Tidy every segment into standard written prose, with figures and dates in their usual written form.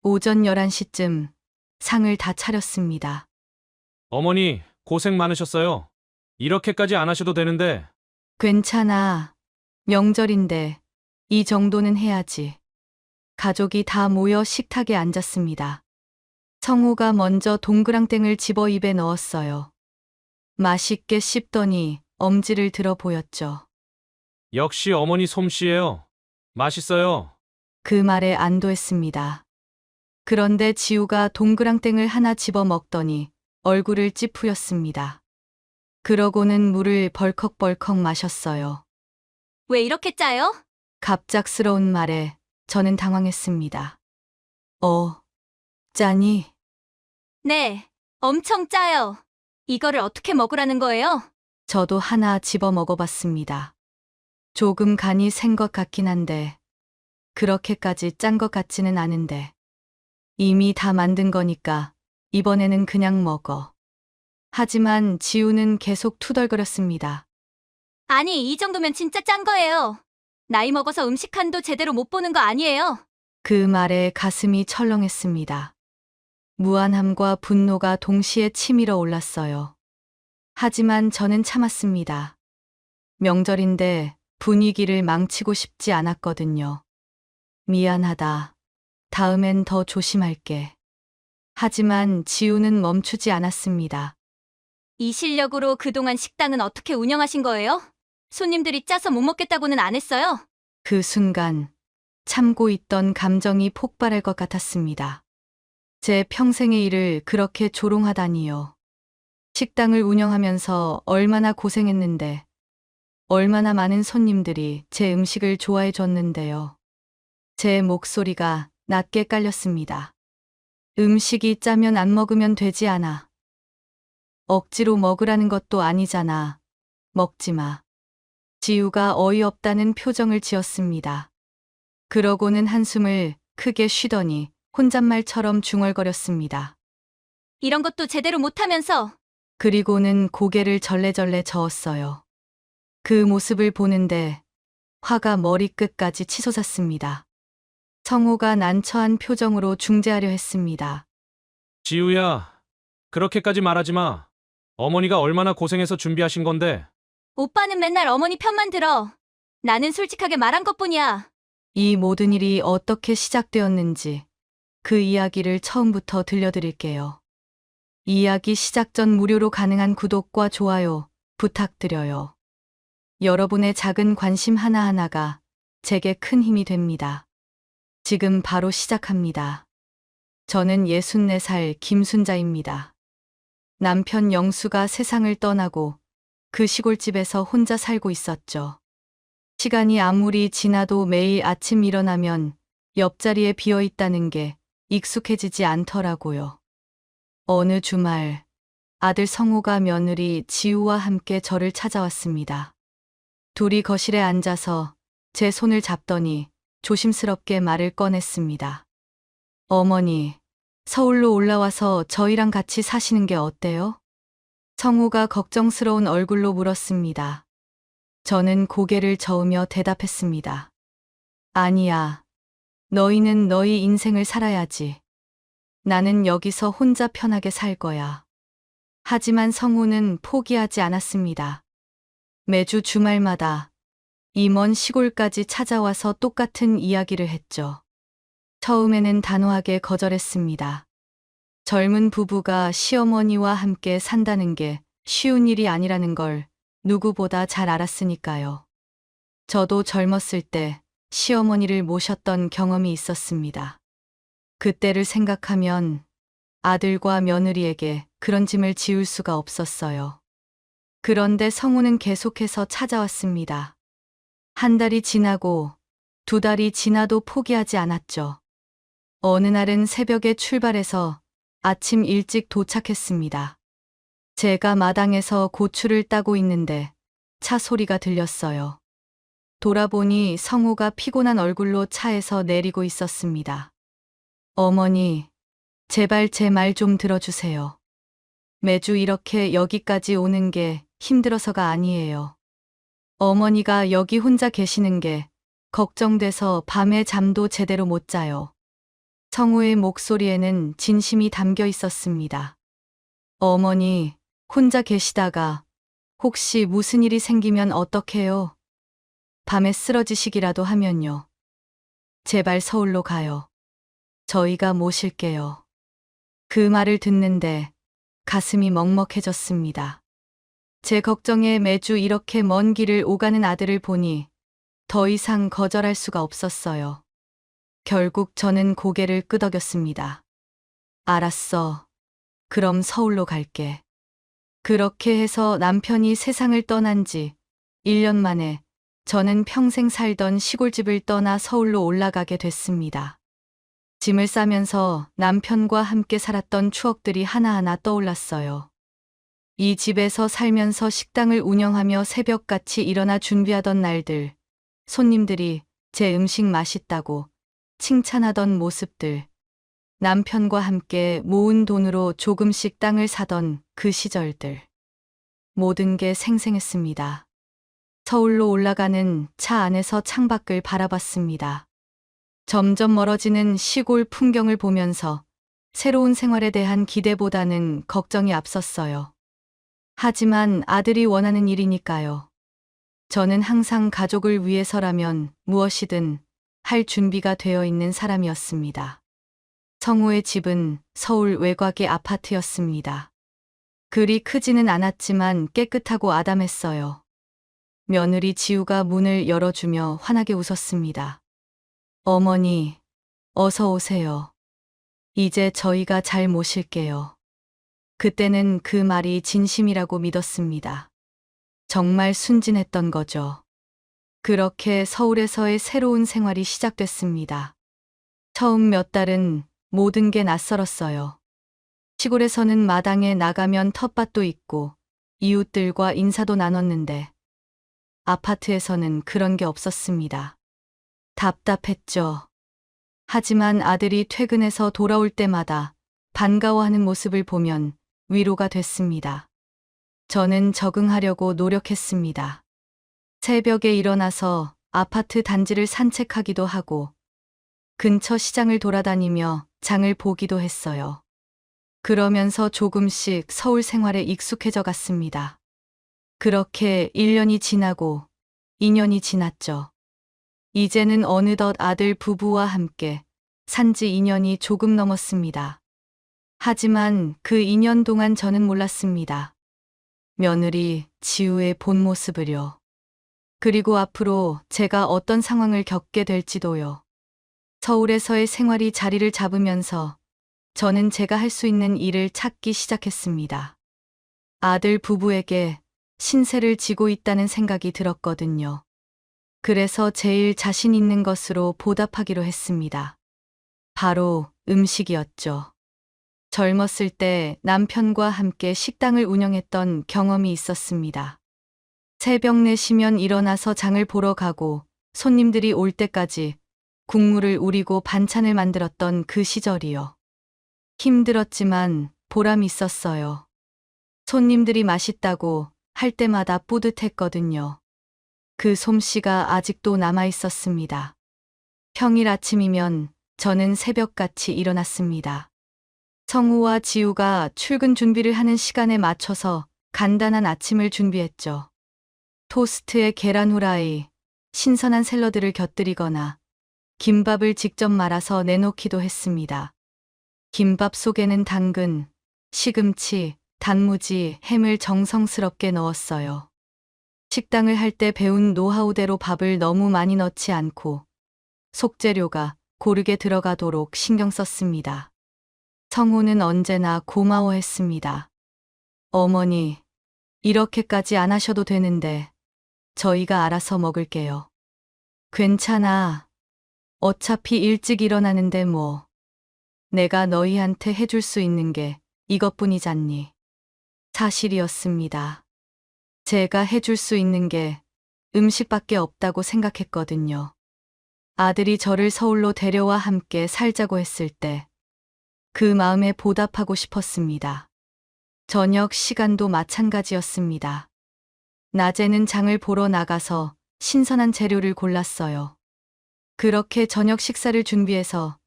오전 11시쯤 상을 다 차렸습니다. 어머니, 고생 많으셨어요. 이렇게까지 안 하셔도 되는데. 괜찮아. 명절인데 이 정도는 해야지. 가족이 다 모여 식탁에 앉았습니다. 성우가 먼저 동그랑땡을 집어 입에 넣었어요. 맛있게 씹더니 엄지를 들어 보였죠. 역시 어머니 솜씨예요. 맛있어요. 그 말에 안도했습니다. 그런데 지우가 동그랑땡을 하나 집어 먹더니 얼굴을 찌푸렸습니다. 그러고는 물을 벌컥벌컥 마셨어요. 왜 이렇게 짜요? 갑작스러운 말에 저는 당황했습니다. 짜니? 네, 엄청 짜요. 이거를 어떻게 먹으라는 거예요? 저도 하나 집어 먹어봤습니다. 조금 간이 센 것 같긴 한데, 그렇게까지 짠 것 같지는 않은데, 이미 다 만든 거니까 이번에는 그냥 먹어. 하지만 지우는 계속 투덜거렸습니다. 아니, 이 정도면 진짜 짠 거예요. 나이 먹어서 음식 한도 제대로 못 보는 거 아니에요? 그 말에 가슴이 철렁했습니다. 무안함과 분노가 동시에 치밀어 올랐어요. 하지만 저는 참았습니다. 명절인데 분위기를 망치고 싶지 않았거든요. 미안하다. 다음엔 더 조심할게. 하지만 지우는 멈추지 않았습니다. 이 실력으로 그동안 식당은 어떻게 운영하신 거예요? 손님들이 짜서 못 먹겠다고는 안 했어요? 그 순간 참고 있던 감정이 폭발할 것 같았습니다. 제 평생의 일을 그렇게 조롱하다니요. 식당을 운영하면서 얼마나 고생했는데, 얼마나 많은 손님들이 제 음식을 좋아해 줬는데요. 제 목소리가 낮게 깔렸습니다. 음식이 짜면 안 먹으면 되지 않아. 억지로 먹으라는 것도 아니잖아. 먹지 마. 지우가 어이없다는 표정을 지었습니다. 그러고는 한숨을 크게 쉬더니 혼잣말처럼 중얼거렸습니다. 이런 것도 제대로 못하면서 그리고는 고개를 절레절레 저었어요. 그 모습을 보는데 화가 머리끝까지 치솟았습니다. 성우가 난처한 표정으로 중재하려 했습니다. 지우야, 그렇게까지 말하지 마. 어머니가 얼마나 고생해서 준비하신 건데. 오빠는 맨날 어머니 편만 들어. 나는 솔직하게 말한 것뿐이야. 이 모든 일이 어떻게 시작되었는지 그 이야기를 처음부터 들려드릴게요. 이야기 시작 전 무료로 가능한 구독과 좋아요 부탁드려요. 여러분의 작은 관심 하나하나가 제게 큰 힘이 됩니다. 지금 바로 시작합니다. 저는 64살 김순자입니다. 남편 영수가 세상을 떠나고 그 시골집에서 혼자 살고 있었죠. 시간이 아무리 지나도 매일 아침 일어나면 옆자리에 비어 있다는 게 익숙해지지 않더라고요. 어느 주말 아들 성우가 며느리 지우와 함께 저를 찾아왔습니다. 둘이 거실에 앉아서 제 손을 잡더니 조심스럽게 말을 꺼냈습니다. 어머니, 서울로 올라와서 저희랑 같이 사시는 게 어때요? 성우가 걱정스러운 얼굴로 물었습니다. 저는 고개를 저으며 대답했습니다. 아니야. 너희는 너희 인생을 살아야지. 나는 여기서 혼자 편하게 살 거야. 하지만 성우는 포기하지 않았습니다. 매주 주말마다 이 먼 시골까지 찾아와서 똑같은 이야기를 했죠. 처음에는 단호하게 거절했습니다. 젊은 부부가 시어머니와 함께 산다는 게 쉬운 일이 아니라는 걸 누구보다 잘 알았으니까요. 저도 젊었을 때 시어머니를 모셨던 경험이 있었습니다. 그때를 생각하면 아들과 며느리에게 그런 짐을 지울 수가 없었어요. 그런데 성우는 계속해서 찾아왔습니다. 한 달이 지나고 두 달이 지나도 포기하지 않았죠. 어느 날은 새벽에 출발해서 아침 일찍 도착했습니다. 제가 마당에서 고추를 따고 있는데 차 소리가 들렸어요. 돌아보니 성우가 피곤한 얼굴로 차에서 내리고 있었습니다. 어머니, 제발 제 말 좀 들어주세요. 매주 이렇게 여기까지 오는 게 힘들어서가 아니에요. 어머니가 여기 혼자 계시는 게 걱정돼서 밤에 잠도 제대로 못 자요. 성우의 목소리에는 진심이 담겨 있었습니다. 어머니, 혼자 계시다가 혹시 무슨 일이 생기면 어떡해요? 밤에 쓰러지시기라도 하면요. 제발 서울로 가요. 저희가 모실게요. 그 말을 듣는데 가슴이 먹먹해졌습니다. 제 걱정에 매주 이렇게 먼 길을 오가는 아들을 보니 더 이상 거절할 수가 없었어요. 결국 저는 고개를 끄덕였습니다. 알았어. 그럼 서울로 갈게. 그렇게 해서 남편이 세상을 떠난 지 1년 만에 저는 평생 살던 시골집을 떠나 서울로 올라가게 됐습니다. 짐을 싸면서 남편과 함께 살았던 추억들이 하나하나 떠올랐어요. 이 집에서 살면서 식당을 운영하며 새벽같이 일어나 준비하던 날들, 손님들이 제 음식 맛있다고 칭찬하던 모습들, 남편과 함께 모은 돈으로 조금씩 땅을 사던 그 시절들. 모든 게 생생했습니다. 서울로 올라가는 차 안에서 창밖을 바라봤습니다. 점점 멀어지는 시골 풍경을 보면서 새로운 생활에 대한 기대보다는 걱정이 앞섰어요. 하지만 아들이 원하는 일이니까요. 저는 항상 가족을 위해서라면 무엇이든 할 준비가 되어 있는 사람이었습니다. 성우의 집은 서울 외곽의 아파트였습니다. 그리 크지는 않았지만 깨끗하고 아담했어요. 며느리 지우가 문을 열어주며 환하게 웃었습니다. 어머니, 어서 오세요. 이제 저희가 잘 모실게요. 그때는 그 말이 진심이라고 믿었습니다. 정말 순진했던 거죠. 그렇게 서울에서의 새로운 생활이 시작됐습니다. 처음 몇 달은 모든 게 낯설었어요. 시골에서는 마당에 나가면 텃밭도 있고 이웃들과 인사도 나눴는데 아파트에서는 그런 게 없었습니다. 답답했죠. 하지만 아들이 퇴근해서 돌아올 때마다 반가워하는 모습을 보면 위로가 됐습니다. 저는 적응하려고 노력했습니다. 새벽에 일어나서 아파트 단지를 산책하기도 하고 근처 시장을 돌아다니며 장을 보기도 했어요. 그러면서 조금씩 서울 생활에 익숙해져 갔습니다. 그렇게 1년이 지나고 2년이 지났죠. 이제는 어느덧 아들 부부와 함께 산지 2년이 조금 넘었습니다. 하지만 그 2년 동안 저는 몰랐습니다. 며느리 지우의 본 모습을요. 그리고 앞으로 제가 어떤 상황을 겪게 될지도요. 서울에서의 생활이 자리를 잡으면서 저는 제가 할 수 있는 일을 찾기 시작했습니다. 아들 부부에게 신세를 지고 있다는 생각이 들었거든요. 그래서 제일 자신 있는 것으로 보답하기로 했습니다. 바로 음식이었죠. 젊었을 때 남편과 함께 식당을 운영했던 경험이 있었습니다. 새벽 4시면 일어나서 장을 보러 가고 손님들이 올 때까지 국물을 우리고 반찬을 만들었던 그 시절이요. 힘들었지만 보람이 있었어요. 손님들이 맛있다고 할 때마다 뿌듯했거든요. 그 솜씨가 아직도 남아 있었습니다. 평일 아침이면 저는 새벽같이 일어났습니다. 성우와 지우가 출근 준비를 하는 시간에 맞춰서 간단한 아침을 준비했죠. 토스트에 계란 후라이, 신선한 샐러드를 곁들이거나 김밥을 직접 말아서 내놓기도 했습니다. 김밥 속에는 당근, 시금치, 단무지, 햄을 정성스럽게 넣었어요. 식당을 할 때 배운 노하우대로 밥을 너무 많이 넣지 않고 속재료가 고르게 들어가도록 신경 썼습니다. 성우는 언제나 고마워했습니다. 어머니, 이렇게까지 안 하셔도 되는데 저희가 알아서 먹을게요. 괜찮아. 어차피 일찍 일어나는데 뭐. 내가 너희한테 해줄 수 있는 게 이것뿐이잖니. 사실이었습니다. 제가 해줄 수 있는 게 음식밖에 없다고 생각했거든요. 아들이 저를 서울로 데려와 함께 살자고 했을 때 그 마음에 보답하고 싶었습니다. 저녁 시간도 마찬가지였습니다. 낮에는 장을 보러 나가서 신선한 재료를 골랐어요. 그렇게 저녁 식사를 준비해서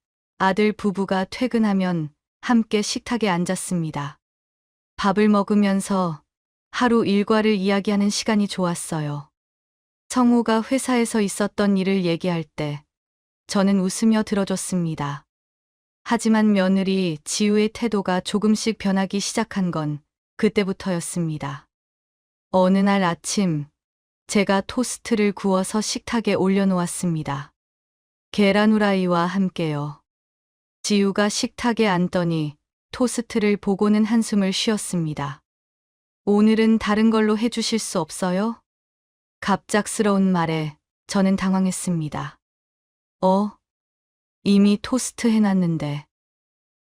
아들 부부가 퇴근하면 함께 식탁에 앉았습니다. 밥을 먹으면서 하루 일과를 이야기하는 시간이 좋았어요. 성우가 회사에서 있었던 일을 얘기할 때 저는 웃으며 들어줬습니다. 하지만 며느리 지우의 태도가 조금씩 변하기 시작한 건 그때부터였습니다. 어느 날 아침 제가 토스트를 구워서 식탁에 올려놓았습니다. 계란 후라이와 함께요. 지우가 식탁에 앉더니 토스트를 보고는 한숨을 쉬었습니다. 오늘은 다른 걸로 해주실 수 없어요? 갑작스러운 말에 저는 당황했습니다. 이미 토스트 해놨는데.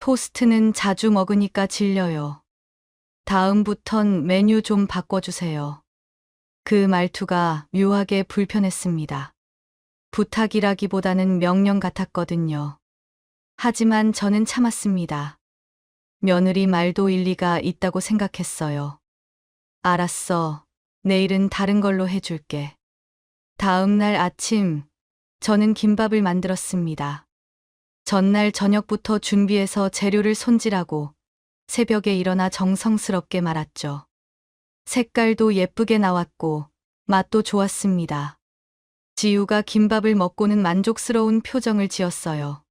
토스트는 자주 먹으니까 질려요. 다음부턴 메뉴 좀 바꿔주세요. 그 말투가 묘하게 불편했습니다. 부탁이라기보다는 명령 같았거든요. 하지만 저는 참았습니다. 며느리 말도 일리가 있다고 생각했어요. 알았어. 내일은 다른 걸로 해줄게. 다음 날 아침, 저는 김밥을 만들었습니다. 전날 저녁부터 준비해서 재료를 손질하고 새벽에 일어나 정성스럽게 말았죠. 색깔도 예쁘게 나왔고 맛도 좋았습니다. 지우가 김밥을 먹고는 만족스러운 표정을 지었어요.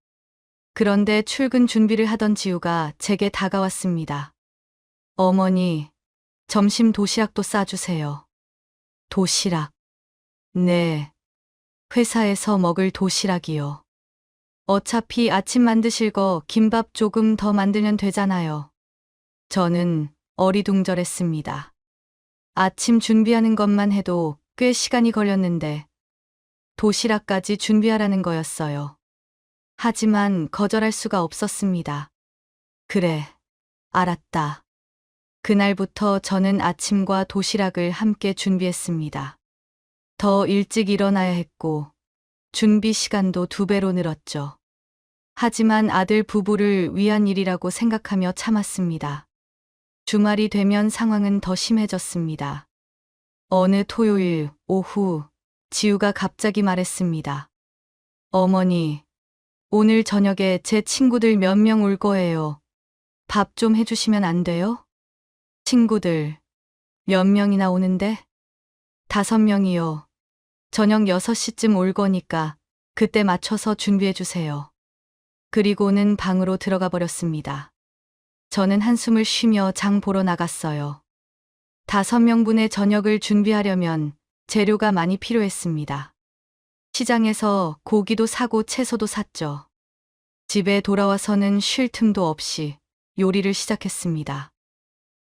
그런데 출근 준비를 하던 지우가 제게 다가왔습니다. 어머니, 점심 도시락도 싸주세요. 도시락. 네. 회사에서 먹을 도시락이요. 어차피 아침 만드실 거 김밥 조금 더 만들면 되잖아요. 저는 어리둥절했습니다. 아침 준비하는 것만 해도 꽤 시간이 걸렸는데 도시락까지 준비하라는 거였어요. 하지만 거절할 수가 없었습니다. 그래, 알았다. 그날부터 저는 아침과 도시락을 함께 준비했습니다. 더 일찍 일어나야 했고 준비 시간도 2배로 늘었죠. 하지만 아들 부부를 위한 일이라고 생각하며 참았습니다. 주말이 되면 상황은 더 심해졌습니다. 어느 토요일 오후 지우가 갑자기 말했습니다. 어머니, 오늘 저녁에 제 친구들 몇 명 올 거예요. 밥 좀 해주시면 안 돼요? 친구들 몇 명이나 오는데? 5명이요. 저녁 6시쯤 올 거니까 그때 맞춰서 준비해 주세요. 그리고는 방으로 들어가 버렸습니다. 저는 한숨을 쉬며 장 보러 나갔어요. 5명분의 저녁을 준비하려면 재료가 많이 필요했습니다. 시장에서 고기도 사고 채소도 샀죠. 집에 돌아와서는 쉴 틈도 없이 요리를 시작했습니다.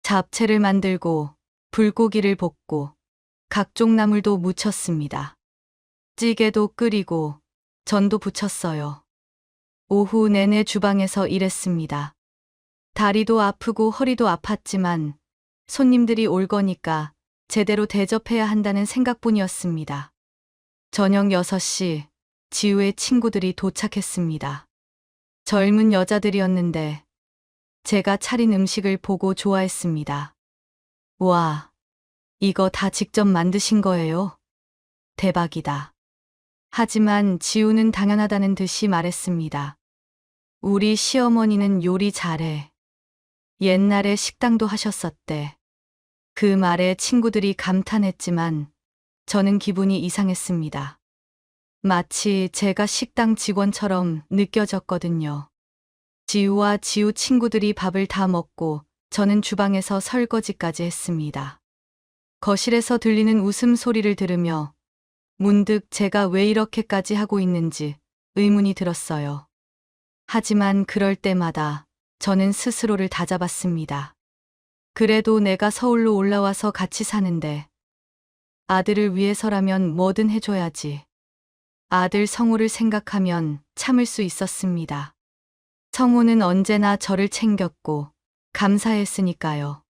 잡채를 만들고 불고기를 볶고 각종 나물도 무쳤습니다. 찌개도 끓이고 전도 부쳤어요. 오후 내내 주방에서 일했습니다. 다리도 아프고 허리도 아팠지만 손님들이 올 거니까 제대로 대접해야 한다는 생각뿐이었습니다. 저녁 6시 지우의 친구들이 도착했습니다. 젊은 여자들이었는데 제가 차린 음식을 보고 좋아했습니다. 와, 이거 다 직접 만드신 거예요? 대박이다. 하지만 지우는 당연하다는 듯이 말했습니다. 우리 시어머니는 요리 잘해. 옛날에 식당도 하셨었대. 그 말에 친구들이 감탄했지만 저는 기분이 이상했습니다. 마치 제가 식당 직원처럼 느껴졌거든요. 지우와 지우 친구들이 밥을 다 먹고 저는 주방에서 설거지까지 했습니다. 거실에서 들리는 웃음소리를 들으며 문득 제가 왜 이렇게까지 하고 있는지 의문이 들었어요. 하지만 그럴 때마다 저는 스스로를 다잡았습니다. 그래도 내가 서울로 올라와서 같이 사는데 아들을 위해서라면 뭐든 해줘야지. 아들 성우를 생각하면 참을 수 있었습니다. 성우는 언제나 저를 챙겼고 감사했으니까요.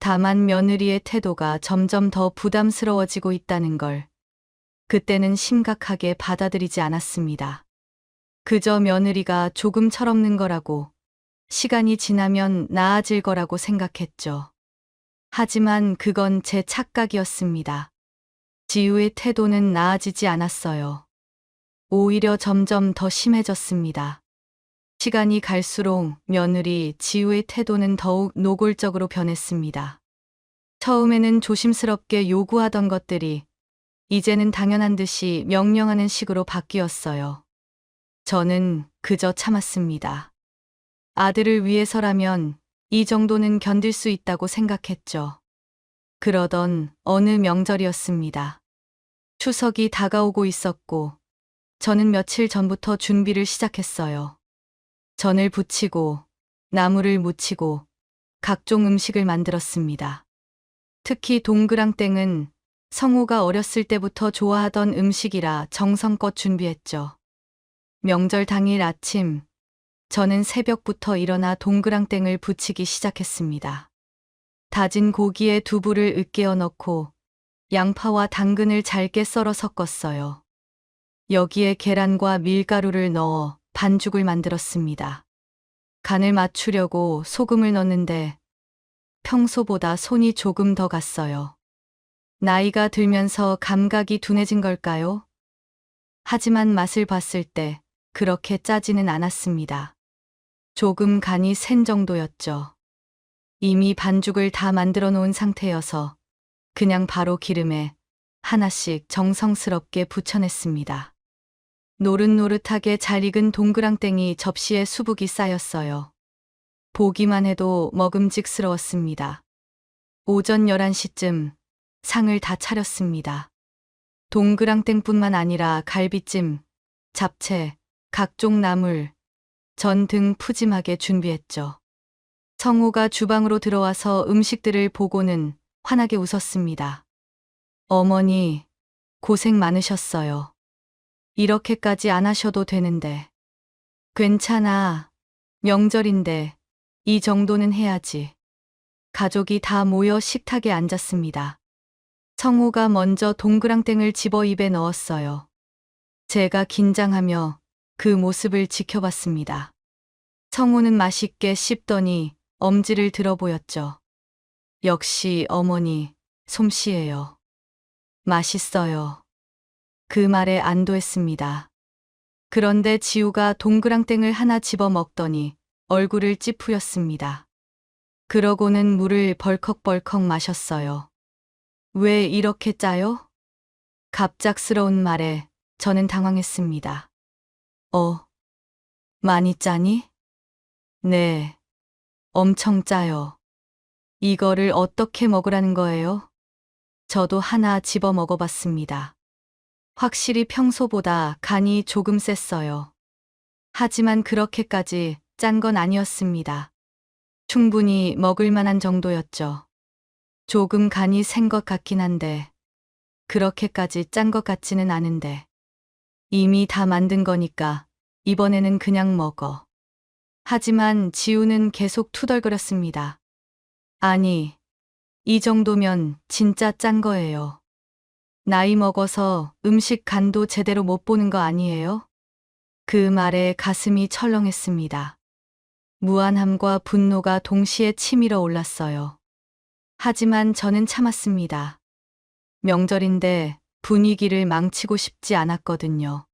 다만 며느리의 태도가 점점 더 부담스러워지고 있다는 걸 그때는 심각하게 받아들이지 않았습니다. 그저 며느리가 조금 철없는 거라고, 시간이 지나면 나아질 거라고 생각했죠. 하지만 그건 제 착각이었습니다. 지우의 태도는 나아지지 않았어요. 오히려 점점 더 심해졌습니다. 시간이 갈수록 며느리 지우의 태도는 더욱 노골적으로 변했습니다. 처음에는 조심스럽게 요구하던 것들이 이제는 당연한 듯이 명령하는 식으로 바뀌었어요. 저는 그저 참았습니다. 아들을 위해서라면 이 정도는 견딜 수 있다고 생각했죠. 그러던 어느 명절이었습니다. 추석이 다가오고 있었고 저는 며칠 전부터 준비를 시작했어요. 전을 부치고 나물을 무치고 각종 음식을 만들었습니다. 특히 동그랑땡은 성우가 어렸을 때부터 좋아하던 음식이라 정성껏 준비했죠. 명절 당일 아침, 저는 새벽부터 일어나 동그랑땡을 부치기 시작했습니다. 다진 고기에 두부를 으깨어 넣고 양파와 당근을 잘게 썰어 섞었어요. 여기에 계란과 밀가루를 넣어 반죽을 만들었습니다. 간을 맞추려고 소금을 넣는데 평소보다 손이 조금 더 갔어요. 나이가 들면서 감각이 둔해진 걸까요? 하지만 맛을 봤을 때 그렇게 짜지는 않았습니다. 조금 간이 센 정도였죠. 이미 반죽을 다 만들어 놓은 상태여서 그냥 바로 기름에 하나씩 정성스럽게 부쳐냈습니다. 노릇노릇하게 잘 익은 동그랑땡이 접시에 수북이 쌓였어요. 보기만 해도 먹음직스러웠습니다. 오전 11시쯤 상을 다 차렸습니다. 동그랑땡뿐만 아니라 갈비찜, 잡채, 각종 나물, 전 등 푸짐하게 준비했죠. 성우가 주방으로 들어와서 음식들을 보고는 환하게 웃었습니다. 어머니, 고생 많으셨어요. 이렇게까지 안 하셔도 되는데. 괜찮아. 명절인데 이 정도는 해야지. 가족이 다 모여 식탁에 앉았습니다. 성우가 먼저 동그랑땡을 집어 입에 넣었어요. 제가 긴장하며 그 모습을 지켜봤습니다. 성우는 맛있게 씹더니 엄지를 들어 보였죠. 역시 어머니, 솜씨예요. 맛있어요. 그 말에 안도했습니다. 그런데 지우가 동그랑땡을 하나 집어 먹더니 얼굴을 찌푸렸습니다. 그러고는 물을 벌컥벌컥 마셨어요. 왜 이렇게 짜요? 갑작스러운 말에 저는 당황했습니다. 많이 짜니? 네, 엄청 짜요. 이거를 어떻게 먹으라는 거예요? 저도 하나 집어 먹어봤습니다. 확실히 평소보다 간이 조금 셌어요. 하지만 그렇게까지 짠 건 아니었습니다. 충분히 먹을 만한 정도였죠. 조금 간이 센 것 같긴 한데, 그렇게까지 짠 것 같지는 않은데, 이미 다 만든 거니까 이번에는 그냥 먹어. 하지만 지우는 계속 투덜거렸습니다. 아니, 이 정도면 진짜 짠 거예요. 나이 먹어서 음식 간도 제대로 못 보는 거 아니에요? 그 말에 가슴이 철렁했습니다. 무안함과 분노가 동시에 치밀어 올랐어요. 하지만 저는 참았습니다. 명절인데 분위기를 망치고 싶지 않았거든요.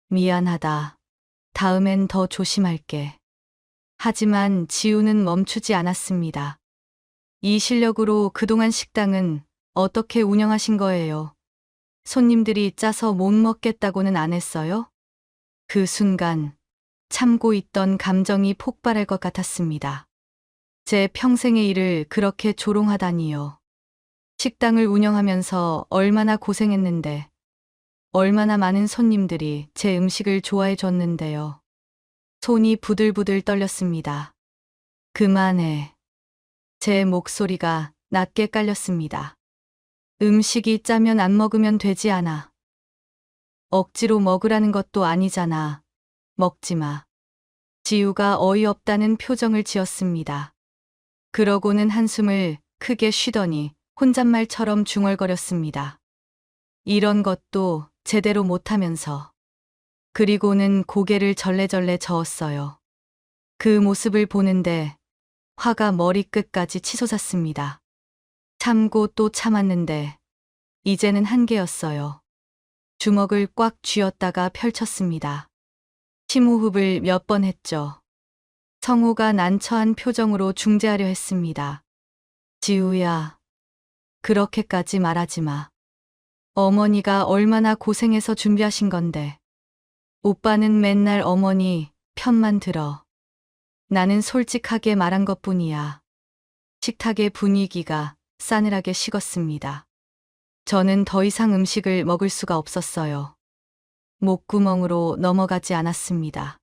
미안하다. 다음엔 더 조심할게. 하지만 지우는 멈추지 않았습니다. 이 실력으로 그동안 식당은 어떻게 운영하신 거예요? 손님들이 짜서 못 먹겠다고는 안 했어요? 그 순간 참고 있던 감정이 폭발할 것 같았습니다. 제 평생의 일을 그렇게 조롱하다니요. 식당을 운영하면서 얼마나 고생했는데, 얼마나 많은 손님들이 제 음식을 좋아해 줬는데요. 손이 부들부들 떨렸습니다. 그만해. 제 목소리가 낮게 깔렸습니다. 음식이 짜면 안 먹으면 되지 않아. 억지로 먹으라는 것도 아니잖아. 먹지 마. 지우가 어이없다는 표정을 지었습니다. 그러고는 한숨을 크게 쉬더니 혼잣말처럼 중얼거렸습니다. 이런 것도 제대로 못하면서. 그리고는 고개를 절레절레 저었어요. 그 모습을 보는데 화가 머리끝까지 치솟았습니다. 참고 또 참았는데 이제는 한계였어요. 주먹을 꽉 쥐었다가 펼쳤습니다. 심호흡을 몇 번 했죠. 성우가 난처한 표정으로 중재하려 했습니다. 지우야, 그렇게까지 말하지 마. 어머니가 얼마나 고생해서 준비하신 건데. 오빠는 맨날 어머니 편만 들어. 나는 솔직하게 말한 것뿐이야. 식탁의 분위기가 싸늘하게 식었습니다. 저는 더 이상 음식을 먹을 수가 없었어요. 목구멍으로 넘어가지 않았습니다.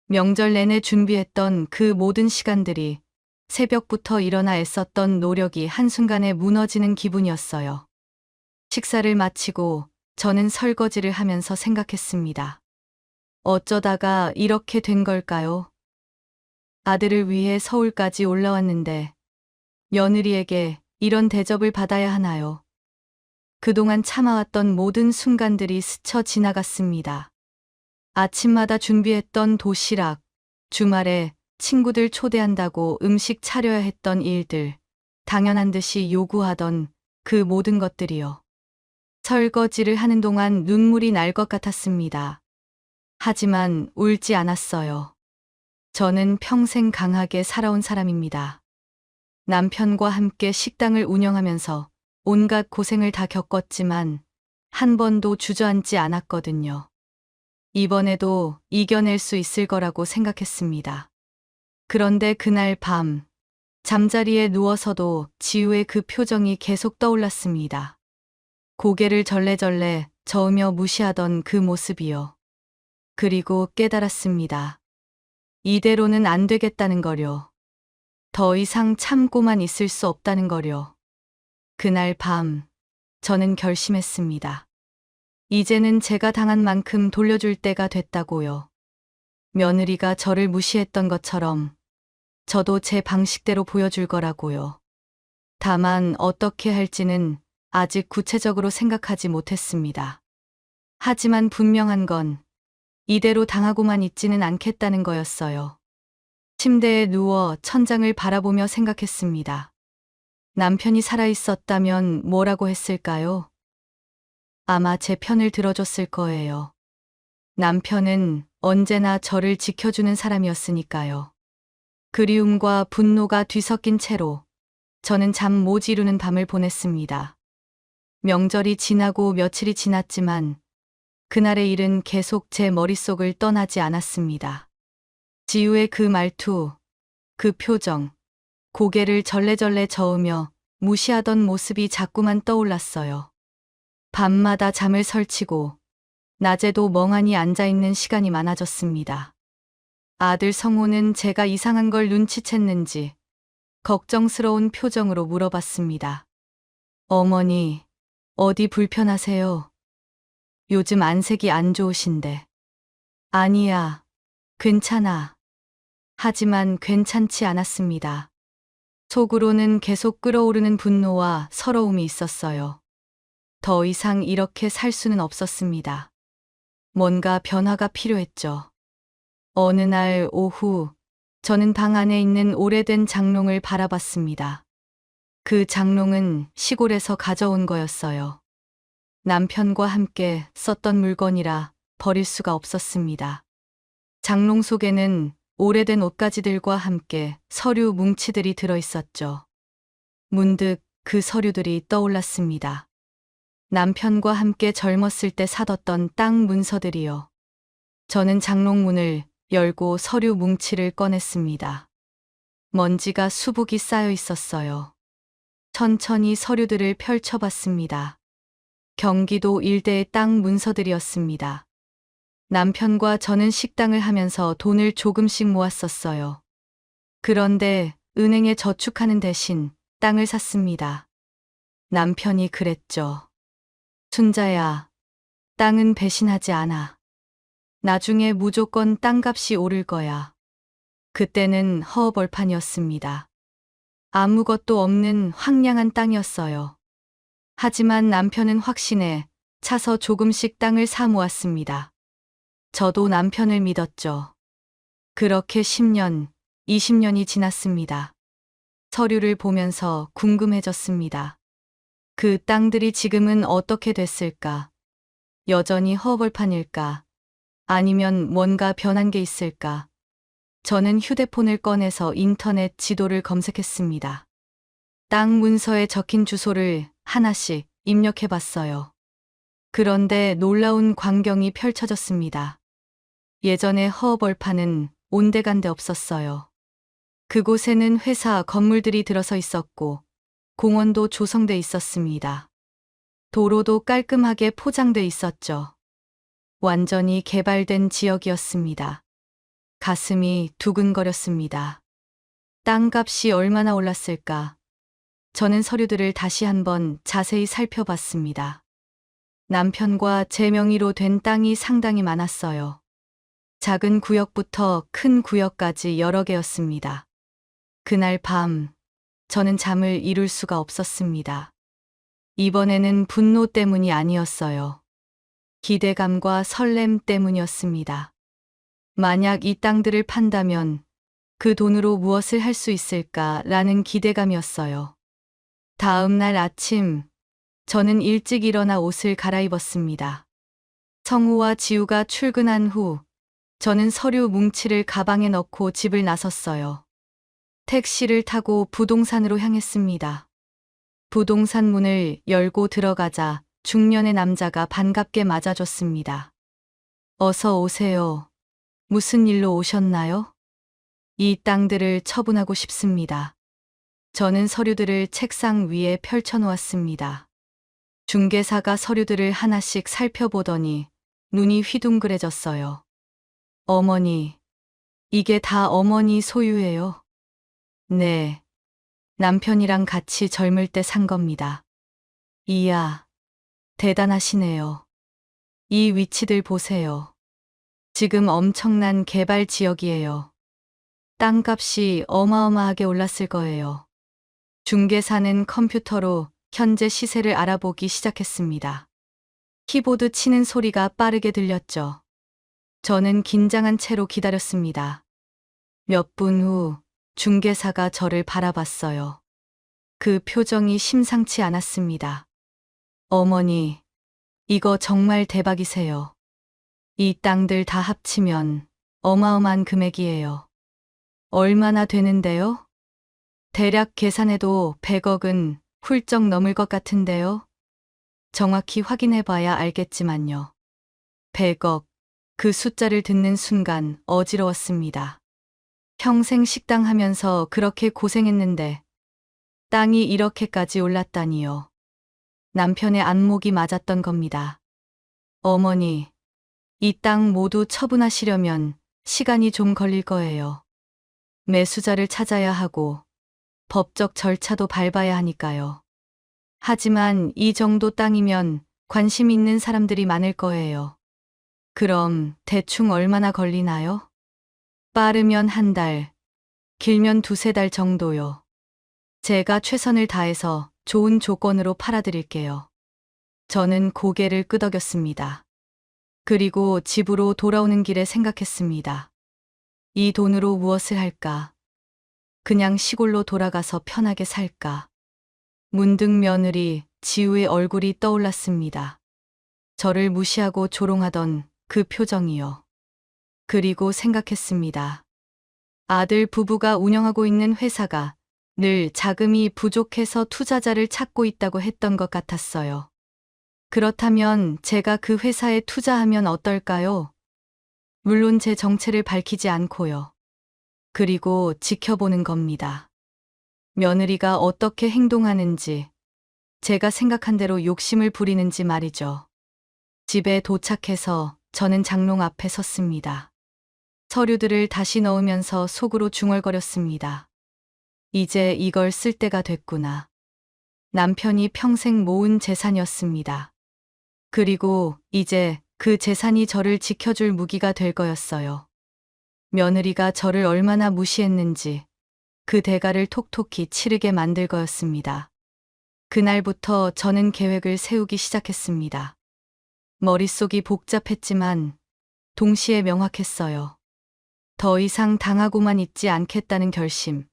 명절 내내 준비했던 그 모든 시간들이 새벽부터 일어나 애썼던 노력이 한순간에 무너지는 기분이었어요. 식사를 마치고 저는 설거지를 하면서 생각했습니다. 어쩌다가 이렇게 된 걸까요? 아들을 위해 서울까지 올라왔는데 며느리에게 이런 대접을 받아야 하나요? 그동안 참아왔던 모든 순간들이 스쳐 지나갔습니다. 아침마다 준비했던 도시락, 주말에 친구들 초대한다고 음식 차려야 했던 일들, 당연한 듯이 요구하던 그 모든 것들이요. 설거지를 하는 동안 눈물이 날 것 같았습니다. 하지만 울지 않았어요. 저는 평생 강하게 살아온 사람입니다. 남편과 함께 식당을 운영하면서 온갖 고생을 다 겪었지만 한 번도 주저앉지 않았거든요. 이번에도 이겨낼 수 있을 거라고 생각했습니다. 그런데 그날 밤, 잠자리에 누워서도 지우의 그 표정이 계속 떠올랐습니다. 고개를 절레절레 저으며 무시하던 그 모습이요. 그리고 깨달았습니다. 이대로는 안 되겠다는 거요. 더 이상 참고만 있을 수 없다는 거요. 그날 밤, 저는 결심했습니다. 이제는 제가 당한 만큼 돌려줄 때가 됐다고요. 며느리가 저를 무시했던 것처럼 저도 제 방식대로 보여줄 거라고요. 다만 어떻게 할지는 아직 구체적으로 생각하지 못했습니다. 하지만 분명한 건 이대로 당하고만 있지는 않겠다는 거였어요. 침대에 누워 천장을 바라보며 생각했습니다. 남편이 살아있었다면 뭐라고 했을까요? 아마 제 편을 들어줬을 거예요. 남편은 언제나 저를 지켜주는 사람이었으니까요. 그리움과 분노가 뒤섞인 채로 저는 잠 못 이루는 밤을 보냈습니다. 명절이 지나고 며칠이 지났지만 그날의 일은 계속 제 머릿속을 떠나지 않았습니다. 지우의 그 말투, 그 표정, 고개를 절레절레 저으며 무시하던 모습이 자꾸만 떠올랐어요. 밤마다 잠을 설치고 낮에도 멍하니 앉아있는 시간이 많아졌습니다. 아들 성호는 제가 이상한 걸 눈치챘는지 걱정스러운 표정으로 물어봤습니다. 어머니, 어디 불편하세요? 요즘 안색이 안 좋으신데. 아니야, 괜찮아. 하지만 괜찮지 않았습니다. 속으로는 계속 끓어오르는 분노와 서러움이 있었어요. 더 이상 이렇게 살 수는 없었습니다. 뭔가 변화가 필요했죠. 어느 날 오후, 저는 방 안에 있는 오래된 장롱을 바라봤습니다. 그 장롱은 시골에서 가져온 거였어요. 남편과 함께 썼던 물건이라 버릴 수가 없었습니다. 장롱 속에는 오래된 옷가지들과 함께 서류 뭉치들이 들어있었죠. 문득 그 서류들이 떠올랐습니다. 남편과 함께 젊었을 때 사뒀던 땅 문서들이요. 저는 장롱 문을 열고 서류 뭉치를 꺼냈습니다. 먼지가 수북이 쌓여 있었어요. 천천히 서류들을 펼쳐봤습니다. 경기도 일대의 땅 문서들이었습니다. 남편과 저는 식당을 하면서 돈을 조금씩 모았었어요. 그런데 은행에 저축하는 대신 땅을 샀습니다. 남편이 그랬죠. 순자야, 땅은 배신하지 않아. 나중에 무조건 땅값이 오를 거야. 그때는 허허벌판이었습니다. 아무것도 없는 황량한 땅이었어요. 하지만 남편은 확신에 차서 조금씩 땅을 사 모았습니다. 저도 남편을 믿었죠. 그렇게 10년, 20년이 지났습니다. 서류를 보면서 궁금해졌습니다. 그 땅들이 지금은 어떻게 됐을까? 여전히 허벌판일까? 아니면 뭔가 변한 게 있을까? 저는 휴대폰을 꺼내서 인터넷 지도를 검색했습니다. 땅 문서에 적힌 주소를 하나씩 입력해 봤어요. 그런데 놀라운 광경이 펼쳐졌습니다. 예전에 허허벌판은 온데간데 없었어요. 그곳에는 회사 건물들이 들어서 있었고 공원도 조성돼 있었습니다. 도로도 깔끔하게 포장돼 있었죠. 완전히 개발된 지역이었습니다. 가슴이 두근거렸습니다. 땅값이 얼마나 올랐을까? 저는 서류들을 다시 한번 자세히 살펴봤습니다. 남편과 제 명의로 된 땅이 상당히 많았어요. 작은 구역부터 큰 구역까지 여러 개였습니다. 그날 밤, 저는 잠을 이룰 수가 없었습니다. 이번에는 분노 때문이 아니었어요. 기대감과 설렘 때문이었습니다. 만약 이 땅들을 판다면 그 돈으로 무엇을 할 수 있을까라는 기대감이었어요. 다음 날 아침, 저는 일찍 일어나 옷을 갈아입었습니다. 성우와 지우가 출근한 후, 저는 서류 뭉치를 가방에 넣고 집을 나섰어요. 택시를 타고 부동산으로 향했습니다. 부동산 문을 열고 들어가자 중년의 남자가 반갑게 맞아줬습니다. 어서 오세요. 무슨 일로 오셨나요? 이 땅들을 처분하고 싶습니다. 저는 서류들을 책상 위에 펼쳐놓았습니다. 중개사가 서류들을 하나씩 살펴보더니 눈이 휘둥그레졌어요. 어머니, 이게 다 어머니 소유예요? 네. 남편이랑 같이 젊을 때 산 겁니다. 이야, 대단하시네요. 이 위치들 보세요. 지금 엄청난 개발 지역이에요. 땅값이 어마어마하게 올랐을 거예요. 중개사는 컴퓨터로 현재 시세를 알아보기 시작했습니다. 키보드 치는 소리가 빠르게 들렸죠. 저는 긴장한 채로 기다렸습니다. 몇 분 후 중개사가 저를 바라봤어요. 그 표정이 심상치 않았습니다. 어머니, 이거 정말 대박이세요. 이 땅들 다 합치면 어마어마한 금액이에요. 얼마나 되는데요? 대략 계산해도 100억은 훌쩍 넘을 것 같은데요. 정확히 확인해봐야 알겠지만요. 100억, 그 숫자를 듣는 순간 어지러웠습니다. 평생 식당 하면서 그렇게 고생했는데 땅이 이렇게까지 올랐다니요. 남편의 안목이 맞았던 겁니다. 어머니, 이 땅 모두 처분하시려면 시간이 좀 걸릴 거예요. 매수자를 찾아야 하고 법적 절차도 밟아야 하니까요. 하지만 이 정도 땅이면 관심 있는 사람들이 많을 거예요. 그럼 대충 얼마나 걸리나요? 빠르면 한 달, 길면 두세 달 정도요. 제가 최선을 다해서 좋은 조건으로 팔아드릴게요. 저는 고개를 끄덕였습니다. 그리고 집으로 돌아오는 길에 생각했습니다. 이 돈으로 무엇을 할까? 그냥 시골로 돌아가서 편하게 살까? 문득 며느리 지우의 얼굴이 떠올랐습니다. 저를 무시하고 조롱하던 그 표정이요. 그리고 생각했습니다. 아들 부부가 운영하고 있는 회사가 늘 자금이 부족해서 투자자를 찾고 있다고 했던 것 같았어요. 그렇다면 제가 그 회사에 투자하면 어떨까요? 물론 제 정체를 밝히지 않고요. 그리고 지켜보는 겁니다. 며느리가 어떻게 행동하는지, 제가 생각한 대로 욕심을 부리는지 말이죠. 집에 도착해서 저는 장롱 앞에 섰습니다. 서류들을 다시 넣으면서 속으로 중얼거렸습니다. 이제 이걸 쓸 때가 됐구나. 남편이 평생 모은 재산이었습니다. 그리고 이제 그 재산이 저를 지켜줄 무기가 될 거였어요. 며느리가 저를 얼마나 무시했는지 그 대가를 톡톡히 치르게 만들 거였습니다. 그날부터 저는 계획을 세우기 시작했습니다. 머릿속이 복잡했지만 동시에 명확했어요. 더 이상 당하고만 있지 않겠다는 결심,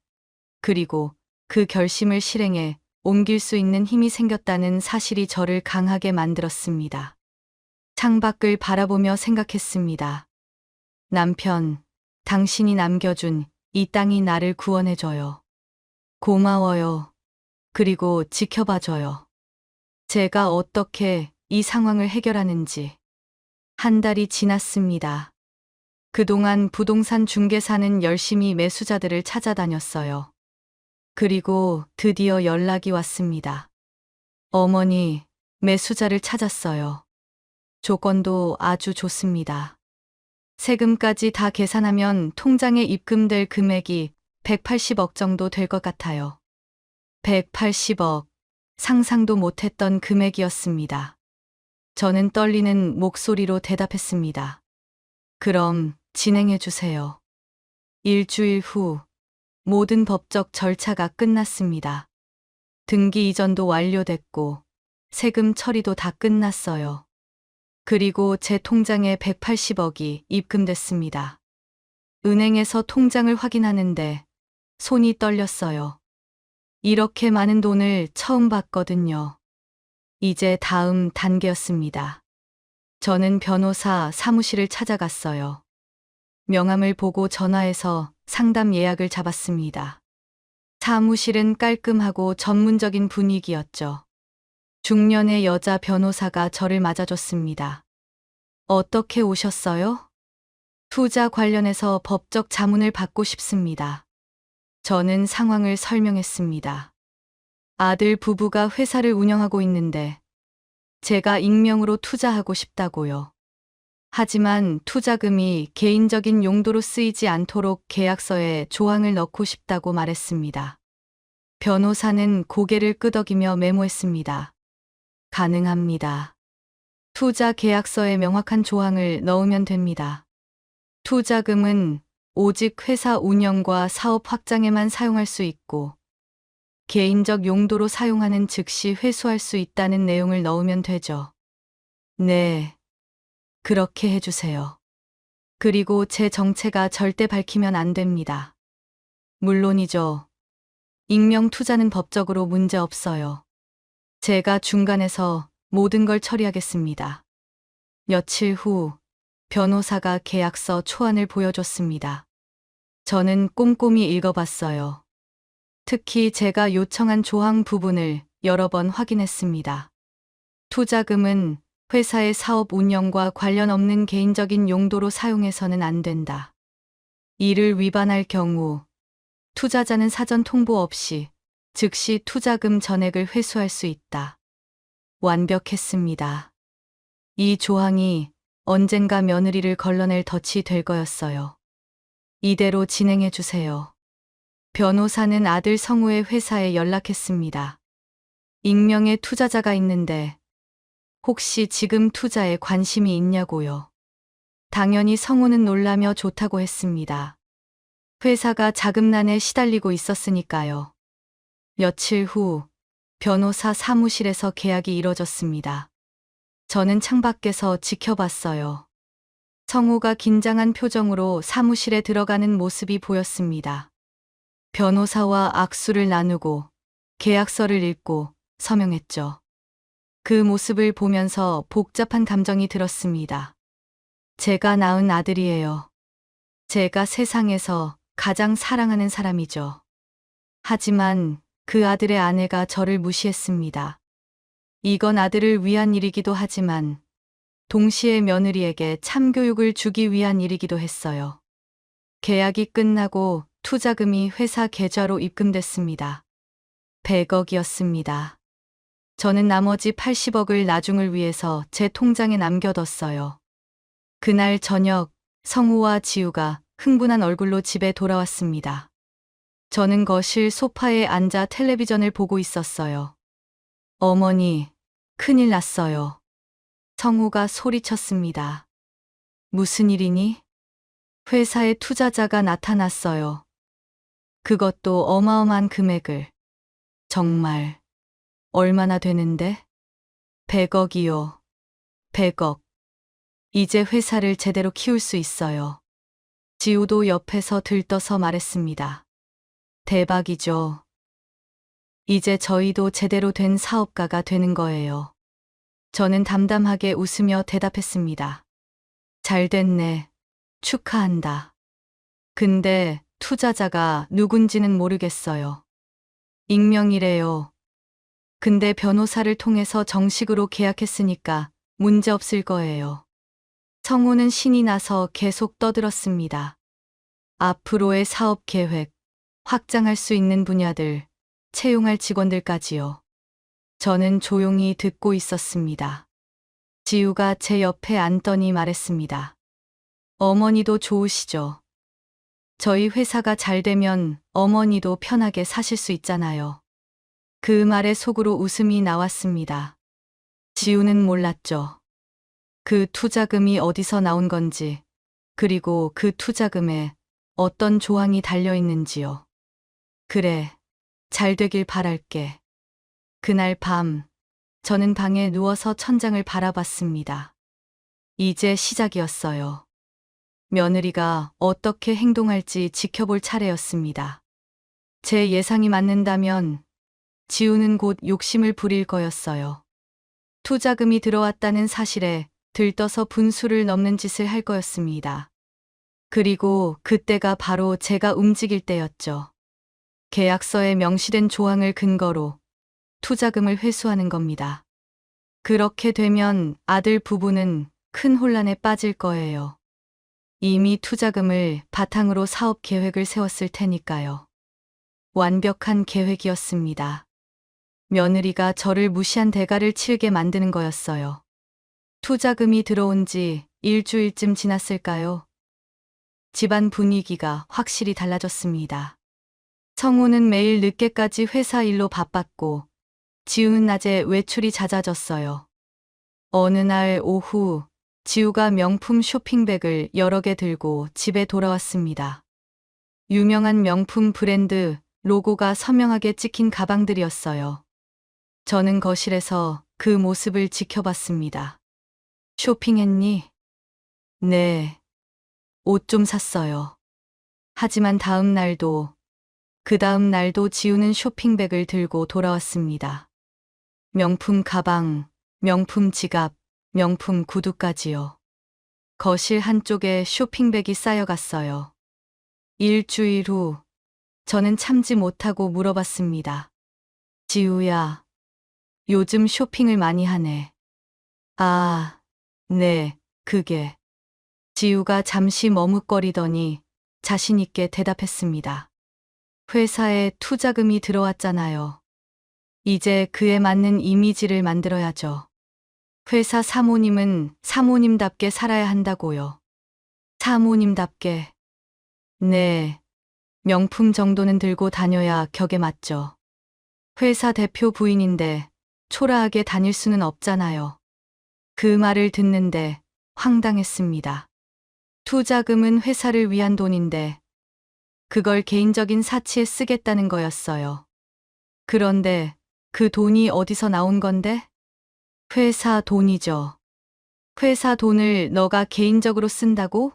그리고 그 결심을 실행에 옮길 수 있는 힘이 생겼다는 사실이 저를 강하게 만들었습니다. 창밖을 바라보며 생각했습니다. 남편, 당신이 남겨준 이 땅이 나를 구원해줘요. 고마워요. 그리고 지켜봐줘요. 제가 어떻게 이 상황을 해결하는지. 한 달이 지났습니다. 그동안 부동산 중개사는 열심히 매수자들을 찾아다녔어요. 그리고 드디어 연락이 왔습니다. 어머니, 매수자를 찾았어요. 조건도 아주 좋습니다. 세금까지 다 계산하면 통장에 입금될 금액이 180억 정도 될 것 같아요. 180억. 상상도 못했던 금액이었습니다. 저는 떨리는 목소리로 대답했습니다. 그럼 진행해 주세요. 일주일 후 모든 법적 절차가 끝났습니다. 등기 이전도 완료됐고 세금 처리도 다 끝났어요. 그리고 제 통장에 180억이 입금됐습니다. 은행에서 통장을 확인하는데 손이 떨렸어요. 이렇게 많은 돈을 처음 봤거든요. 이제 다음 단계였습니다. 저는 변호사 사무실을 찾아갔어요. 명함을 보고 전화해서 상담 예약을 잡았습니다. 사무실은 깔끔하고 전문적인 분위기였죠. 중년의 여자 변호사가 저를 맞아줬습니다. 어떻게 오셨어요? 투자 관련해서 법적 자문을 받고 싶습니다. 저는 상황을 설명했습니다. 아들 부부가 회사를 운영하고 있는데 제가 익명으로 투자하고 싶다고요. 하지만 투자금이 개인적인 용도로 쓰이지 않도록 계약서에 조항을 넣고 싶다고 말했습니다. 변호사는 고개를 끄덕이며 메모했습니다. 가능합니다. 투자 계약서에 명확한 조항을 넣으면 됩니다. 투자금은 오직 회사 운영과 사업 확장에만 사용할 수 있고 개인적 용도로 사용하는 즉시 회수할 수 있다는 내용을 넣으면 되죠. 네. 그렇게 해주세요. 그리고 제 정체가 절대 밝히면 안 됩니다. 물론이죠. 익명 투자는 법적으로 문제 없어요. 제가 중간에서 모든 걸 처리하겠습니다. 며칠 후 변호사가 계약서 초안을 보여줬습니다. 저는 꼼꼼히 읽어봤어요. 특히 제가 요청한 조항 부분을 여러 번 확인했습니다. 투자금은 회사의 사업 운영과 관련 없는 개인적인 용도로 사용해서는 안 된다. 이를 위반할 경우 투자자는 사전 통보 없이 즉시 투자금 전액을 회수할 수 있다. 완벽했습니다. 이 조항이 언젠가 며느리를 걸러낼 덫이 될 거였어요. 이대로 진행해 주세요. 변호사는 아들 성우의 회사에 연락했습니다. 익명의 투자자가 있는데 혹시 지금 투자에 관심이 있냐고요. 당연히 성우는 놀라며 좋다고 했습니다. 회사가 자금난에 시달리고 있었으니까요. 며칠 후 변호사 사무실에서 계약이 이뤄졌습니다. 저는 창밖에서 지켜봤어요. 성우가 긴장한 표정으로 사무실에 들어가는 모습이 보였습니다. 변호사와 악수를 나누고 계약서를 읽고 서명했죠. 그 모습을 보면서 복잡한 감정이 들었습니다. 제가 낳은 아들이에요. 제가 세상에서 가장 사랑하는 사람이죠. 하지만 그 아들의 아내가 저를 무시했습니다. 이건 아들을 위한 일이기도 하지만 동시에 며느리에게 참교육을 주기 위한 일이기도 했어요. 계약이 끝나고 투자금이 회사 계좌로 입금됐습니다. 100억이었습니다. 저는 나머지 80억을 나중을 위해서 제 통장에 남겨뒀어요. 그날 저녁 성우와 지우가 흥분한 얼굴로 집에 돌아왔습니다. 저는 거실 소파에 앉아 텔레비전을 보고 있었어요. 어머니, 큰일 났어요. 성우가 소리쳤습니다. 무슨 일이니? 회사에 투자자가 나타났어요. 그것도 어마어마한 금액을. 정말 얼마나 되는데? 100억이요. 100억. 이제 회사를 제대로 키울 수 있어요. 지우도 옆에서 들떠서 말했습니다. 대박이죠. 이제 저희도 제대로 된 사업가가 되는 거예요. 저는 담담하게 웃으며 대답했습니다. 잘 됐네. 축하한다. 근데 투자자가 누군지는 모르겠어요. 익명이래요. 근데 변호사를 통해서 정식으로 계약했으니까 문제 없을 거예요. 성우는 신이 나서 계속 떠들었습니다. 앞으로의 사업 계획, 확장할 수 있는 분야들, 채용할 직원들까지요. 저는 조용히 듣고 있었습니다. 지우가 제 옆에 앉더니 말했습니다. 어머니도 좋으시죠? 저희 회사가 잘 되면 어머니도 편하게 사실 수 있잖아요. 그 말에 속으로 웃음이 나왔습니다. 지우는 몰랐죠. 그 투자금이 어디서 나온 건지, 그리고 그 투자금에 어떤 조항이 달려 있는지요. 그래, 잘 되길 바랄게. 그날 밤, 저는 방에 누워서 천장을 바라봤습니다. 이제 시작이었어요. 며느리가 어떻게 행동할지 지켜볼 차례였습니다. 제 예상이 맞는다면 지우는 곧 욕심을 부릴 거였어요. 투자금이 들어왔다는 사실에 들떠서 분수를 넘는 짓을 할 거였습니다. 그리고 그때가 바로 제가 움직일 때였죠. 계약서에 명시된 조항을 근거로 투자금을 회수하는 겁니다. 그렇게 되면 아들 부부는 큰 혼란에 빠질 거예요. 이미 투자금을 바탕으로 사업 계획을 세웠을 테니까요. 완벽한 계획이었습니다. 며느리가 저를 무시한 대가를 치르게 만드는 거였어요. 투자금이 들어온 지 일주일쯤 지났을까요? 집안 분위기가 확실히 달라졌습니다. 성우는 매일 늦게까지 회사 일로 바빴고, 지우는 낮에 외출이 잦아졌어요. 어느 날 오후, 지우가 명품 쇼핑백을 여러 개 들고 집에 돌아왔습니다. 유명한 명품 브랜드 로고가 선명하게 찍힌 가방들이었어요. 저는 거실에서 그 모습을 지켜봤습니다. 쇼핑했니? 네. 옷 좀 샀어요. 하지만 그 다음 날도 지우는 쇼핑백을 들고 돌아왔습니다. 명품 가방, 명품 지갑, 명품 구두까지요. 거실 한쪽에 쇼핑백이 쌓여갔어요. 일주일 후, 저는 참지 못하고 물어봤습니다. 지우야, 요즘 쇼핑을 많이 하네. 아, 네, 그게. 지우가 잠시 머뭇거리더니 자신있게 대답했습니다. 회사에 투자금이 들어왔잖아요. 이제 그에 맞는 이미지를 만들어야죠. 회사 사모님은 사모님답게 살아야 한다고요. 사모님답게. 네. 명품 정도는 들고 다녀야 격에 맞죠. 회사 대표 부인인데 초라하게 다닐 수는 없잖아요. 그 말을 듣는데 황당했습니다. 투자금은 회사를 위한 돈인데 그걸 개인적인 사치에 쓰겠다는 거였어요. 그런데 그 돈이 어디서 나온 건데? 회사 돈이죠. 회사 돈을 너가 개인적으로 쓴다고?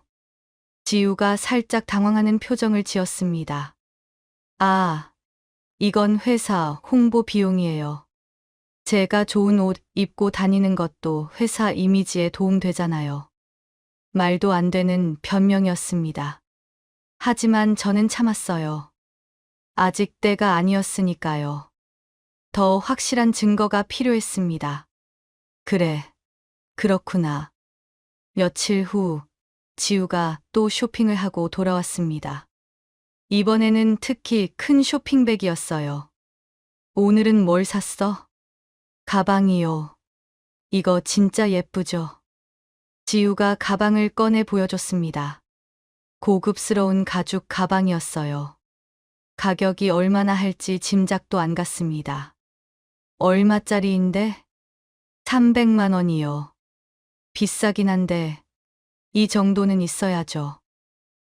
지우가 살짝 당황하는 표정을 지었습니다. 아, 이건 회사 홍보 비용이에요. 제가 좋은 옷 입고 다니는 것도 회사 이미지에 도움되잖아요. 말도 안 되는 변명이었습니다. 하지만 저는 참았어요. 아직 때가 아니었으니까요. 더 확실한 증거가 필요했습니다. 그래, 그렇구나. 며칠 후, 지우가 또 쇼핑을 하고 돌아왔습니다. 이번에는 특히 큰 쇼핑백이었어요. 오늘은 뭘 샀어? 가방이요. 이거 진짜 예쁘죠? 지우가 가방을 꺼내 보여줬습니다. 고급스러운 가죽 가방이었어요. 가격이 얼마나 할지 짐작도 안 갔습니다. 얼마짜리인데? 300만 원이요. 비싸긴 한데 이 정도는 있어야죠.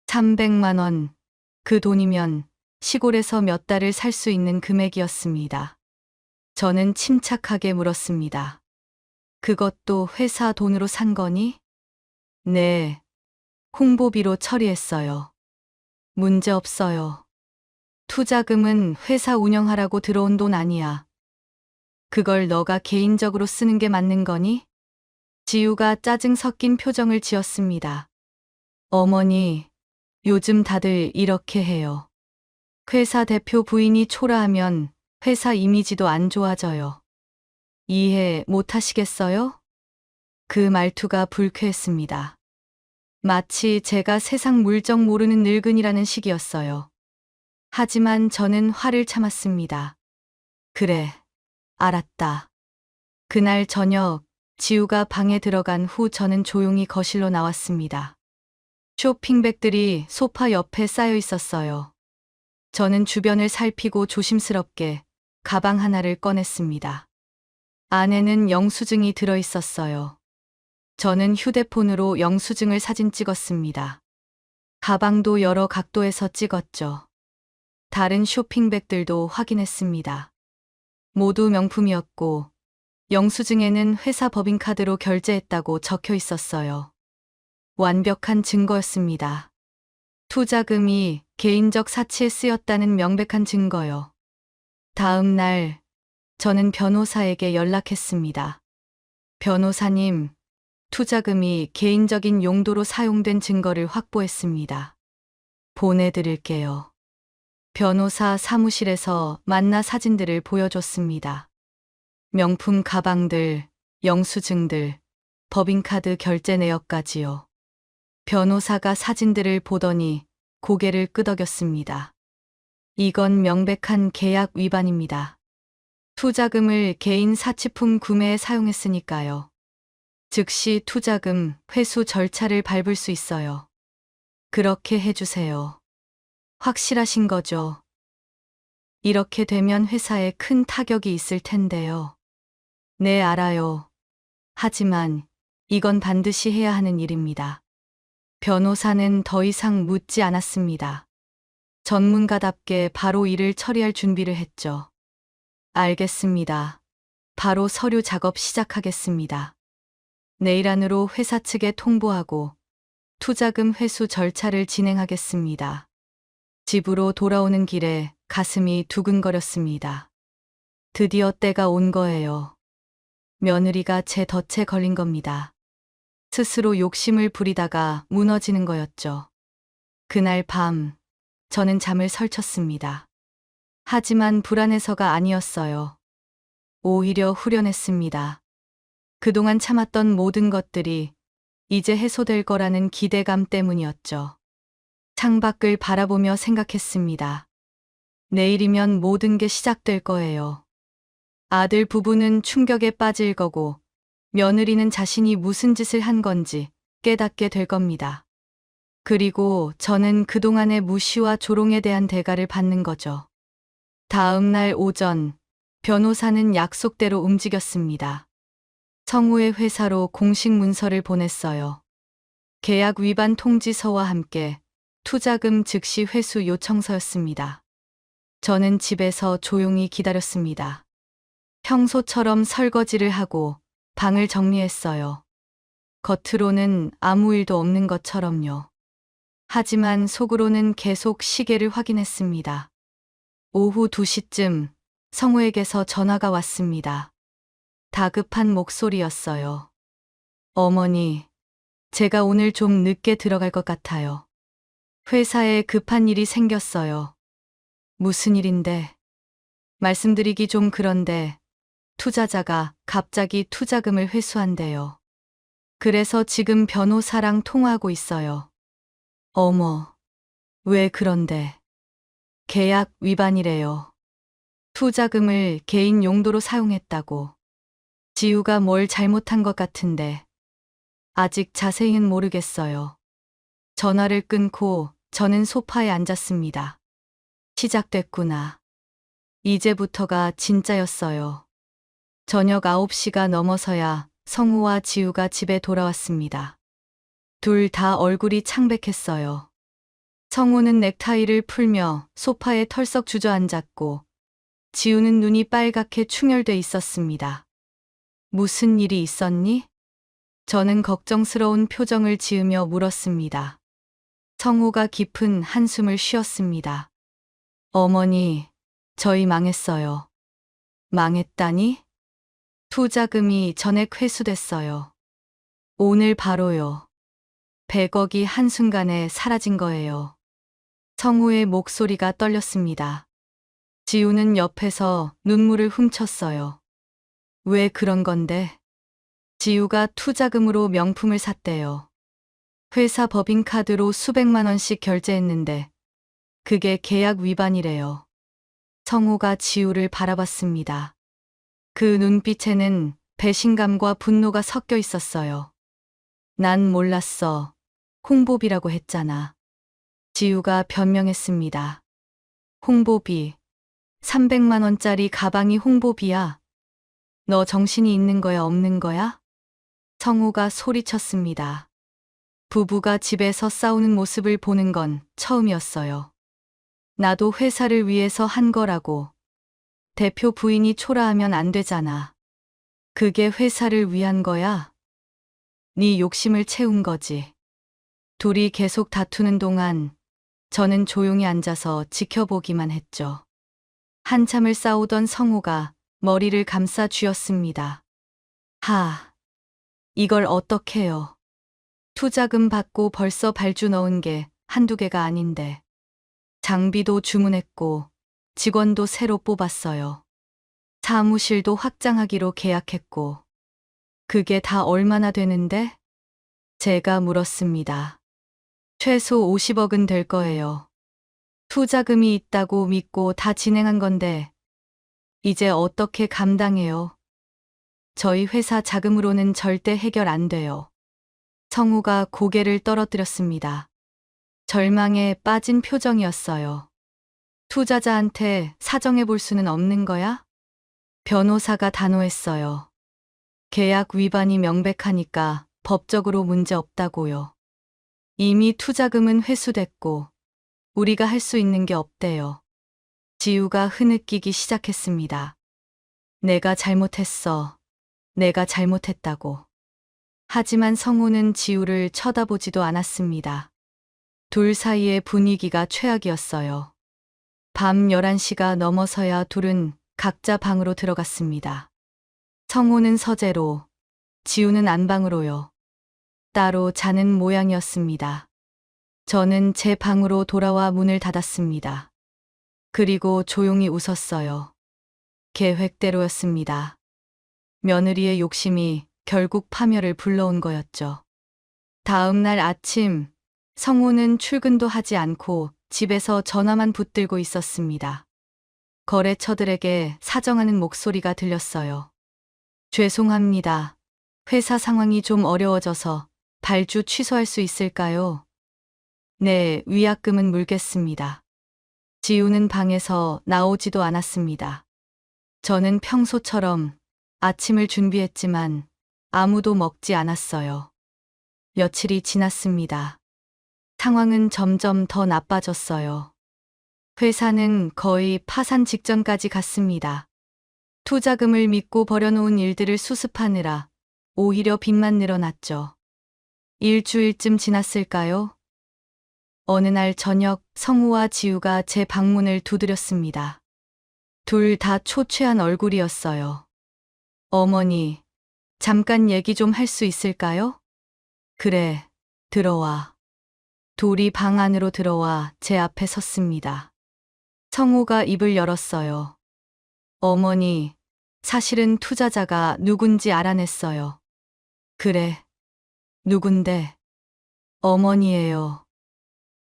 300만 원. 그 돈이면 시골에서 몇 달을 살 수 있는 금액이었습니다. 저는 침착하게 물었습니다. 그것도 회사 돈으로 산 거니? 네. 홍보비로 처리했어요. 문제 없어요. 투자금은 회사 운영하라고 들어온 돈 아니야. 그걸 너가 개인적으로 쓰는 게 맞는 거니? 지우가 짜증 섞인 표정을 지었습니다. 어머니, 요즘 다들 이렇게 해요. 회사 대표 부인이 초라하면 회사 이미지도 안 좋아져요. 이해 못 하시겠어요? 그 말투가 불쾌했습니다. 마치 제가 세상 물정 모르는 늙은이라는 식이었어요. 하지만 저는 화를 참았습니다. 그래, 알았다. 그날 저녁, 지우가 방에 들어간 후 저는 조용히 거실로 나왔습니다. 쇼핑백들이 소파 옆에 쌓여 있었어요. 저는 주변을 살피고 조심스럽게 가방 하나를 꺼냈습니다. 안에는 영수증이 들어 있었어요. 저는 휴대폰으로 영수증을 사진 찍었습니다. 가방도 여러 각도에서 찍었죠. 다른 쇼핑백들도 확인했습니다. 모두 명품이었고, 영수증에는 회사 법인카드로 결제했다고 적혀 있었어요. 완벽한 증거였습니다. 투자금이 개인적 사치에 쓰였다는 명백한 증거요. 다음 날, 저는 변호사에게 연락했습니다. 변호사님, 투자금이 개인적인 용도로 사용된 증거를 확보했습니다. 보내드릴게요. 변호사 사무실에서 만나 사진들을 보여줬습니다. 명품 가방들, 영수증들, 법인카드 결제 내역까지요. 변호사가 사진들을 보더니 고개를 끄덕였습니다. 이건 명백한 계약 위반입니다. 투자금을 개인 사치품 구매에 사용했으니까요. 즉시 투자금 회수 절차를 밟을 수 있어요. 그렇게 해주세요. 확실하신 거죠? 이렇게 되면 회사에 큰 타격이 있을 텐데요. 네, 알아요. 하지만 이건 반드시 해야 하는 일입니다. 변호사는 더 이상 묻지 않았습니다. 전문가답게 바로 일을 처리할 준비를 했죠. 알겠습니다. 바로 서류 작업 시작하겠습니다. 내일 안으로 회사 측에 통보하고 투자금 회수 절차를 진행하겠습니다. 집으로 돌아오는 길에 가슴이 두근거렸습니다. 드디어 때가 온 거예요. 며느리가 제 덫에 걸린 겁니다. 스스로 욕심을 부리다가 무너지는 거였죠. 그날 밤, 저는 잠을 설쳤습니다. 하지만 불안해서가 아니었어요. 오히려 후련했습니다. 그동안 참았던 모든 것들이 이제 해소될 거라는 기대감 때문이었죠. 창밖을 바라보며 생각했습니다. 내일이면 모든 게 시작될 거예요. 아들 부부는 충격에 빠질 거고, 며느리는 자신이 무슨 짓을 한 건지 깨닫게 될 겁니다. 그리고 저는 그동안의 무시와 조롱에 대한 대가를 받는 거죠. 다음 날 오전, 변호사는 약속대로 움직였습니다. 성우의 회사로 공식 문서를 보냈어요. 계약 위반 통지서와 함께 투자금 즉시 회수 요청서였습니다. 저는 집에서 조용히 기다렸습니다. 평소처럼 설거지를 하고 방을 정리했어요. 겉으로는 아무 일도 없는 것처럼요. 하지만 속으로는 계속 시계를 확인했습니다. 오후 2시쯤 성우에게서 전화가 왔습니다. 다급한 목소리였어요. 어머니, 제가 오늘 좀 늦게 들어갈 것 같아요. 회사에 급한 일이 생겼어요. 무슨 일인데? 말씀드리기 좀 그런데 투자자가 갑자기 투자금을 회수한대요. 그래서 지금 변호사랑 통화하고 있어요. 어머, 왜 그런데? 계약 위반이래요. 투자금을 개인 용도로 사용했다고. 지우가 뭘 잘못한 것 같은데 아직 자세히는 모르겠어요. 전화를 끊고 저는 소파에 앉았습니다. 시작됐구나. 이제부터가 진짜였어요. 저녁 9시가 넘어서야 성우와 지우가 집에 돌아왔습니다. 둘 다 얼굴이 창백했어요. 성우는 넥타이를 풀며 소파에 털썩 주저앉았고 지우는 눈이 빨갛게 충혈돼 있었습니다. 무슨 일이 있었니? 저는 걱정스러운 표정을 지으며 물었습니다. 성우가 깊은 한숨을 쉬었습니다. 어머니, 저희 망했어요. 망했다니? 투자금이 전액 회수됐어요. 오늘 바로요. 100억이 한순간에 사라진 거예요. 성우의 목소리가 떨렸습니다. 지우는 옆에서 눈물을 훔쳤어요. 왜 그런 건데? 지우가 투자금으로 명품을 샀대요. 회사 법인카드로 수백만 원씩 결제했는데 그게 계약 위반이래요. 성우가 지우를 바라봤습니다. 그 눈빛에는 배신감과 분노가 섞여 있었어요. 난 몰랐어. 홍보비라고 했잖아. 지우가 변명했습니다. 홍보비. 300만 원짜리 가방이 홍보비야. 너 정신이 있는 거야, 없는 거야? 성우가 소리쳤습니다. 부부가 집에서 싸우는 모습을 보는 건 처음이었어요. 나도 회사를 위해서 한 거라고. 대표 부인이 초라하면 안 되잖아. 그게 회사를 위한 거야? 네 욕심을 채운 거지. 둘이 계속 다투는 동안 저는 조용히 앉아서 지켜보기만 했죠. 한참을 싸우던 성우가 머리를 감싸 쥐었습니다. 이걸 어떡해요. 투자금 받고 벌써 발주 넣은 게 한두 개가 아닌데. 장비도 주문했고 직원도 새로 뽑았어요. 사무실도 확장하기로 계약했고. 그게 다 얼마나 되는데? 제가 물었습니다. 최소 50억은 될 거예요. 투자금이 있다고 믿고 다 진행한 건데 이제 어떻게 감당해요? 저희 회사 자금으로는 절대 해결 안 돼요. 성우가 고개를 떨어뜨렸습니다. 절망에 빠진 표정이었어요. 투자자한테 사정해 볼 수는 없는 거야? 변호사가 단호했어요. 계약 위반이 명백하니까 법적으로 문제 없다고요. 이미 투자금은 회수됐고 우리가 할 수 있는 게 없대요. 지우가 흐느끼기 시작했습니다. 내가 잘못했어. 내가 잘못했다고. 하지만 성우는 지우를 쳐다보지도 않았습니다. 둘 사이의 분위기가 최악이었어요. 밤 11시가 넘어서야 둘은 각자 방으로 들어갔습니다. 성우는 서재로, 지우는 안방으로요. 따로 자는 모양이었습니다. 저는 제 방으로 돌아와 문을 닫았습니다. 그리고 조용히 웃었어요. 계획대로였습니다. 며느리의 욕심이 결국 파멸을 불러온 거였죠. 다음 날 아침, 성우는 출근도 하지 않고 집에서 전화만 붙들고 있었습니다. 거래처들에게 사정하는 목소리가 들렸어요. 죄송합니다. 회사 상황이 좀 어려워져서 발주 취소할 수 있을까요? 네, 위약금은 물겠습니다. 지우는 방에서 나오지도 않았습니다. 저는 평소처럼 아침을 준비했지만 아무도 먹지 않았어요. 며칠이 지났습니다. 상황은 점점 더 나빠졌어요. 회사는 거의 파산 직전까지 갔습니다. 투자금을 믿고 벌여놓은 일들을 수습하느라 오히려 빚만 늘어났죠. 일주일쯤 지났을까요? 어느 날 저녁 성우와 지우가 제 방문을 두드렸습니다. 둘 다 초췌한 얼굴이었어요. 어머니, 잠깐 얘기 좀 할 수 있을까요? 그래, 들어와. 둘이 방 안으로 들어와 제 앞에 섰습니다. 성우가 입을 열었어요. 어머니, 사실은 투자자가 누군지 알아냈어요. 그래, 누군데? 어머니예요.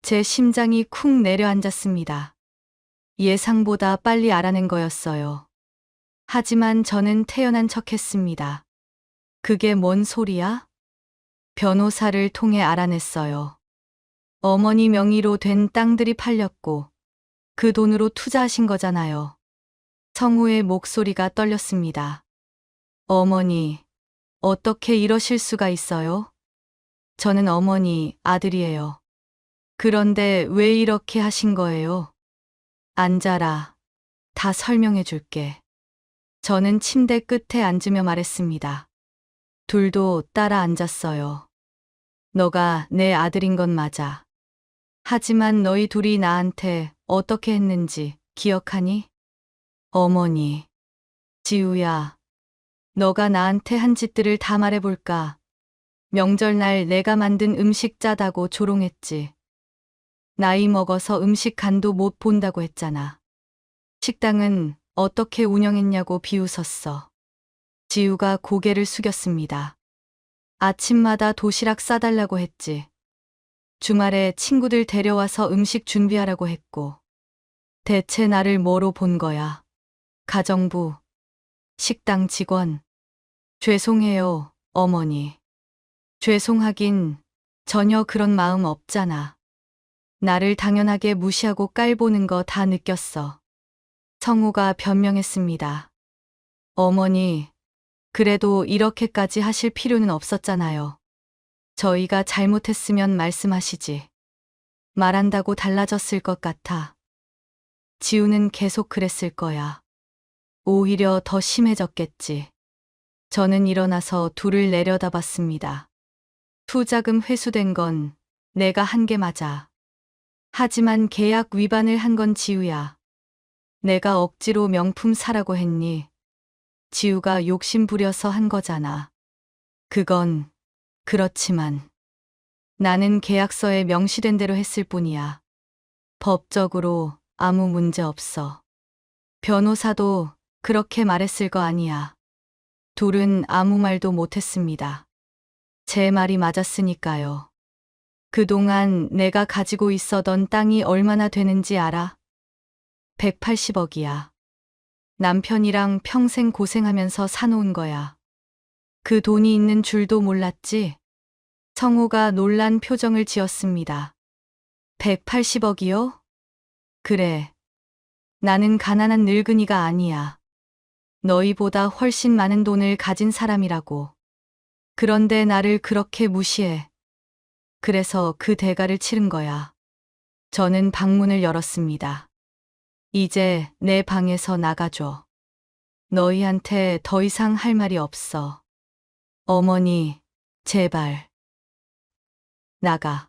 제 심장이 쿵 내려앉았습니다. 예상보다 빨리 알아낸 거였어요. 하지만 저는 태연한 척했습니다. 그게 뭔 소리야? 변호사를 통해 알아냈어요. 어머니 명의로 된 땅들이 팔렸고 그 돈으로 투자하신 거잖아요. 성우의 목소리가 떨렸습니다. 어머니, 어떻게 이러실 수가 있어요? 저는 어머니 아들이에요. 그런데 왜 이렇게 하신 거예요? 앉아라. 다 설명해 줄게. 저는 침대 끝에 앉으며 말했습니다. 둘도 따라 앉았어요. 너가 내 아들인 건 맞아. 하지만 너희 둘이 나한테 어떻게 했는지 기억하니? 어머니, 지우야, 너가 나한테 한 짓들을 다 말해볼까? 명절날 내가 만든 음식 짜다고 조롱했지. 나이 먹어서 음식 간도 못 본다고 했잖아. 식당은 어떻게 운영했냐고 비웃었어. 지우가 고개를 숙였습니다. 아침마다 도시락 싸달라고 했지. 주말에 친구들 데려와서 음식 준비하라고 했고. 대체 나를 뭐로 본 거야? 가정부, 식당 직원. 죄송해요, 어머니. 죄송하긴 전혀 그런 마음 없잖아. 나를 당연하게 무시하고 깔보는 거 다 느꼈어. 성우가 변명했습니다. 어머니, 그래도 이렇게까지 하실 필요는 없었잖아요. 저희가 잘못했으면 말씀하시지. 말한다고 달라졌을 것 같아. 지우는 계속 그랬을 거야. 오히려 더 심해졌겠지. 저는 일어나서 둘을 내려다봤습니다. 투자금 회수된 건 내가 한 게 맞아. 하지만 계약 위반을 한 건 지우야. 내가 억지로 명품 사라고 했니? 지우가 욕심 부려서 한 거잖아. 그건 그렇지만 나는 계약서에 명시된 대로 했을 뿐이야. 법적으로 아무 문제 없어. 변호사도 그렇게 말했을 거 아니야. 둘은 아무 말도 못했습니다. 제 말이 맞았으니까요. 그동안 내가 가지고 있어던 땅이 얼마나 되는지 알아? 180억이야. 남편이랑 평생 고생하면서 사놓은 거야. 그 돈이 있는 줄도 몰랐지? 성우가 놀란 표정을 지었습니다. 180억이요? 그래. 나는 가난한 늙은이가 아니야. 너희보다 훨씬 많은 돈을 가진 사람이라고. 그런데 나를 그렇게 무시해. 그래서 그 대가를 치른 거야. 저는 방문을 열었습니다. 이제 내 방에서 나가줘. 너희한테 더 이상 할 말이 없어. 어머니, 제발. 나가.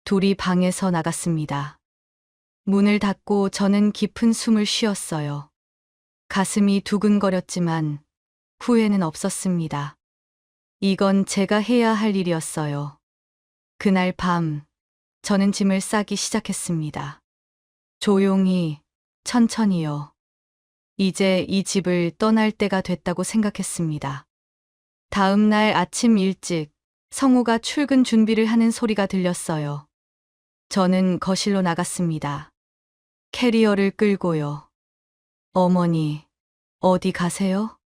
둘이 방에서 나갔습니다. 문을 닫고 저는 깊은 숨을 쉬었어요. 가슴이 두근거렸지만 후회는 없었습니다. 이건 제가 해야 할 일이었어요. 그날 밤, 저는 짐을 싸기 시작했습니다. 조용히, 천천히요. 이제 이 집을 떠날 때가 됐다고 생각했습니다. 다음 날 아침 일찍 성우가 출근 준비를 하는 소리가 들렸어요. 저는 거실로 나갔습니다. 캐리어를 끌고요. 어머니, 어디 가세요?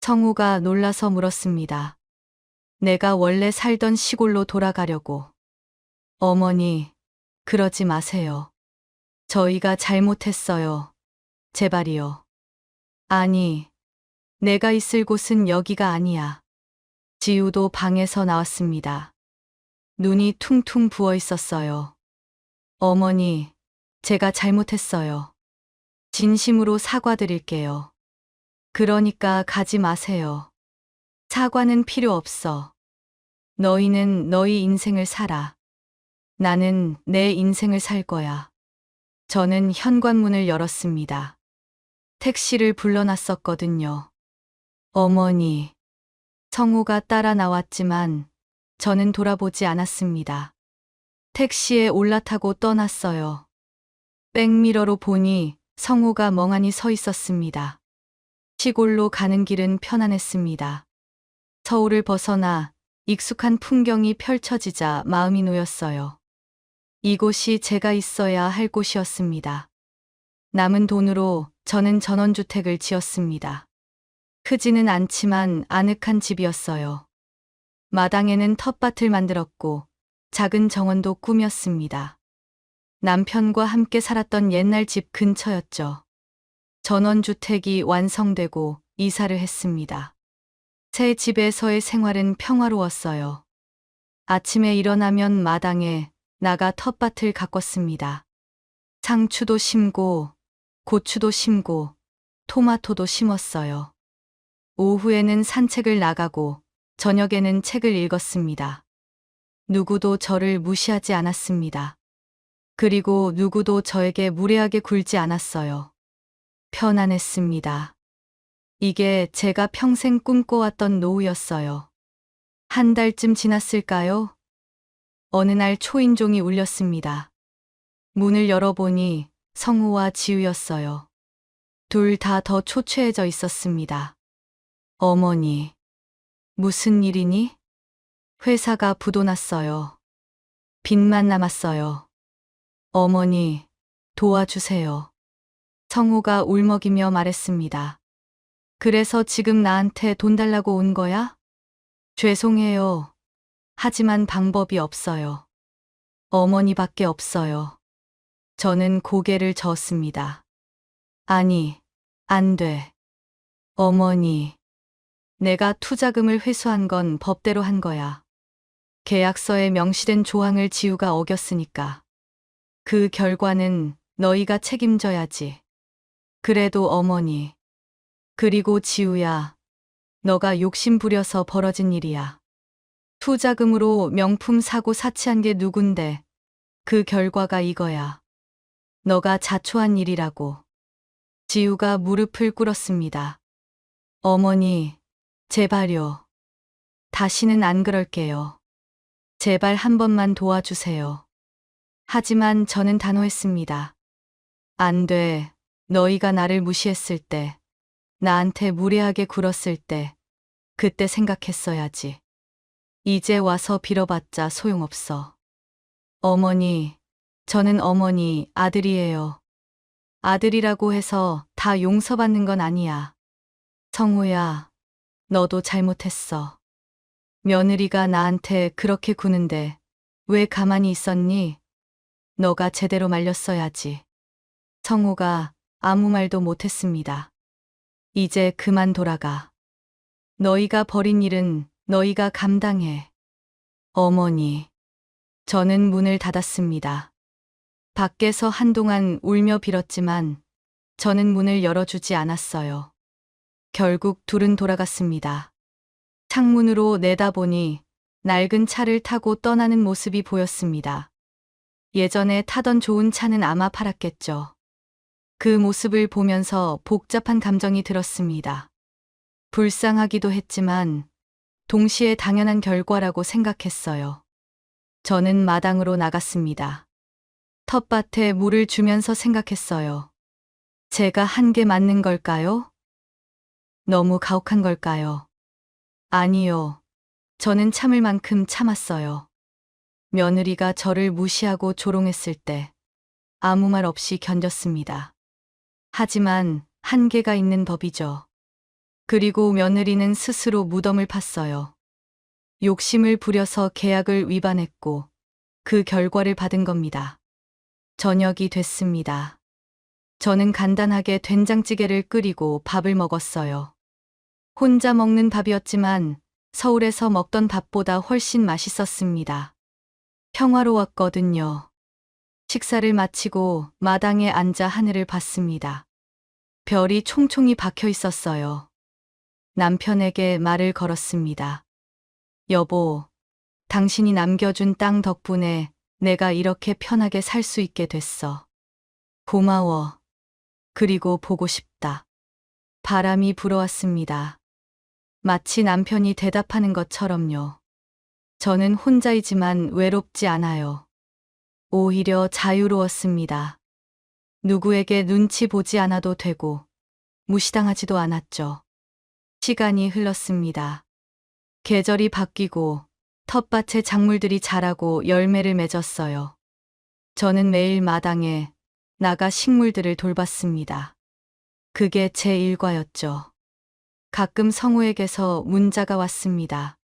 성우가 놀라서 물었습니다. 내가 원래 살던 시골로 돌아가려고. 어머니, 그러지 마세요. 저희가 잘못했어요. 제발이요. 아니, 내가 있을 곳은 여기가 아니야. 지우도 방에서 나왔습니다. 눈이 퉁퉁 부어 있었어요. 어머니, 제가 잘못했어요. 진심으로 사과드릴게요. 그러니까 가지 마세요. 사과는 필요 없어. 너희는 너희 인생을 살아. 나는 내 인생을 살 거야. 저는 현관문을 열었습니다. 택시를 불러놨었거든요. 어머니. 성우가 따라 나왔지만 저는 돌아보지 않았습니다. 택시에 올라타고 떠났어요. 백미러로 보니 성우가 멍하니 서 있었습니다. 시골로 가는 길은 편안했습니다. 서울을 벗어나 익숙한 풍경이 펼쳐지자 마음이 놓였어요. 이곳이 제가 있어야 할 곳이었습니다. 남은 돈으로 저는 전원주택을 지었습니다. 크지는 않지만 아늑한 집이었어요. 마당에는 텃밭을 만들었고 작은 정원도 꾸몄습니다. 남편과 함께 살았던 옛날 집 근처였죠. 전원주택이 완성되고 이사를 했습니다. 새 집에서의 생활은 평화로웠어요. 아침에 일어나면 마당에 나가 텃밭을 가꿨습니다. 상추도 심고 고추도 심고 토마토도 심었어요. 오후에는 산책을 나가고 저녁에는 책을 읽었습니다. 누구도 저를 무시하지 않았습니다. 그리고 누구도 저에게 무례하게 굴지 않았어요. 편안했습니다. 이게 제가 평생 꿈꿔왔던 노후였어요. 한 달쯤 지났을까요? 어느 날 초인종이 울렸습니다. 문을 열어보니 성우와 지우였어요. 둘 다 더 초췌해져 있었습니다. 어머니, 무슨 일이니? 회사가 부도났어요. 빚만 남았어요. 어머니, 도와주세요. 성우가 울먹이며 말했습니다. 그래서 지금 나한테 돈 달라고 온 거야? 죄송해요. 하지만 방법이 없어요. 어머니밖에 없어요. 저는 고개를 저었습니다. 아니, 안 돼. 어머니, 내가 투자금을 회수한 건 법대로 한 거야. 계약서에 명시된 조항을 지우가 어겼으니까. 그 결과는 너희가 책임져야지. 그래도 어머니. 그리고 지우야, 너가 욕심 부려서 벌어진 일이야. 투자금으로 명품 사고 사치한 게 누군데 그 결과가 이거야. 너가 자초한 일이라고. 지우가 무릎을 꿇었습니다. 어머니, 제발요. 다시는 안 그럴게요. 제발 한 번만 도와주세요. 하지만 저는 단호했습니다. 안 돼. 너희가 나를 무시했을 때, 나한테 무례하게 굴었을 때, 그때 생각했어야지. 이제 와서 빌어봤자 소용없어. 어머니, 저는 어머니 아들이에요. 아들이라고 해서 다 용서받는 건 아니야. 성우야, 너도 잘못했어. 며느리가 나한테 그렇게 구는데 왜 가만히 있었니? 너가 제대로 말렸어야지. 성우가 아무 말도 못했습니다. 이제 그만 돌아가. 너희가 벌인 일은 너희가 감당해. 어머니. 저는 문을 닫았습니다. 밖에서 한동안 울며 빌었지만 저는 문을 열어주지 않았어요. 결국 둘은 돌아갔습니다. 창문으로 내다보니 낡은 차를 타고 떠나는 모습이 보였습니다. 예전에 타던 좋은 차는 아마 팔았겠죠. 그 모습을 보면서 복잡한 감정이 들었습니다. 불쌍하기도 했지만 동시에 당연한 결과라고 생각했어요. 저는 마당으로 나갔습니다. 텃밭에 물을 주면서 생각했어요. 제가 한 게 맞는 걸까요? 너무 가혹한 걸까요? 아니요. 저는 참을 만큼 참았어요. 며느리가 저를 무시하고 조롱했을 때 아무 말 없이 견뎠습니다. 하지만 한계가 있는 법이죠. 그리고 며느리는 스스로 무덤을 팠어요. 욕심을 부려서 계약을 위반했고 그 결과를 받은 겁니다. 저녁이 됐습니다. 저는 간단하게 된장찌개를 끓이고 밥을 먹었어요. 혼자 먹는 밥이었지만 서울에서 먹던 밥보다 훨씬 맛있었습니다. 평화로웠거든요. 식사를 마치고 마당에 앉아 하늘을 봤습니다. 별이 총총히 박혀 있었어요. 남편에게 말을 걸었습니다. 여보, 당신이 남겨준 땅 덕분에 내가 이렇게 편하게 살 수 있게 됐어. 고마워. 그리고 보고 싶다. 바람이 불어왔습니다. 마치 남편이 대답하는 것처럼요. 저는 혼자이지만 외롭지 않아요. 오히려 자유로웠습니다. 누구에게 눈치 보지 않아도 되고 무시당하지도 않았죠. 시간이 흘렀습니다. 계절이 바뀌고 텃밭에 작물들이 자라고 열매를 맺었어요. 저는 매일 마당에 나가 식물들을 돌봤습니다. 그게 제 일과였죠. 가끔 성우에게서 문자가 왔습니다.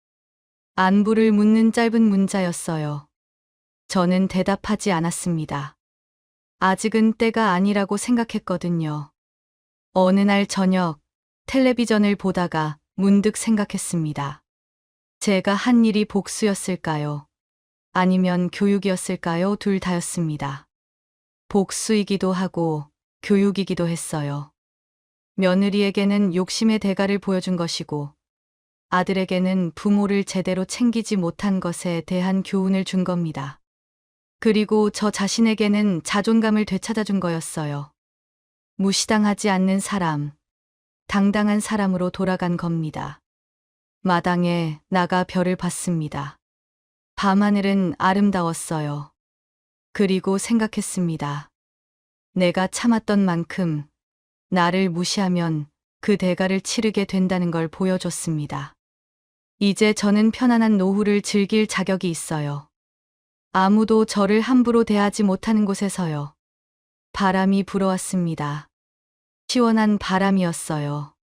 안부를 묻는 짧은 문자였어요. 저는 대답하지 않았습니다. 아직은 때가 아니라고 생각했거든요. 어느 날 저녁 텔레비전을 보다가 문득 생각했습니다. 제가 한 일이 복수였을까요? 아니면 교육이었을까요? 둘 다였습니다. 복수이기도 하고 교육이기도 했어요. 며느리에게는 욕심의 대가를 보여준 것이고 아들에게는 부모를 제대로 챙기지 못한 것에 대한 교훈을 준 겁니다. 그리고 저 자신에게는 자존감을 되찾아준 거였어요. 무시당하지 않는 사람, 당당한 사람으로 돌아간 겁니다. 마당에 나가 별을 봤습니다. 밤하늘은 아름다웠어요. 그리고 생각했습니다. 내가 참았던 만큼 나를 무시하면 그 대가를 치르게 된다는 걸 보여줬습니다. 이제 저는 편안한 노후를 즐길 자격이 있어요. 아무도 저를 함부로 대하지 못하는 곳에서요. 바람이 불어왔습니다. 시원한 바람이었어요.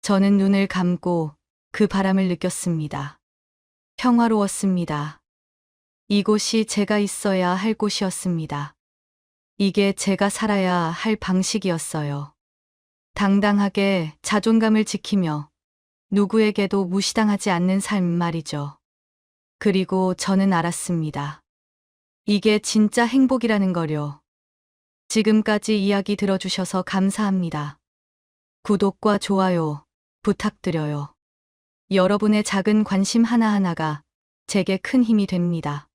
저는 눈을 감고 그 바람을 느꼈습니다. 평화로웠습니다. 이곳이 제가 있어야 할 곳이었습니다. 이게 제가 살아야 할 방식이었어요. 당당하게 자존감을 지키며 누구에게도 무시당하지 않는 삶 말이죠. 그리고 저는 알았습니다. 이게 진짜 행복이라는 거요. 지금까지 이야기 들어주셔서 감사합니다. 구독과 좋아요 부탁드려요. 여러분의 작은 관심 하나하나가 제게 큰 힘이 됩니다.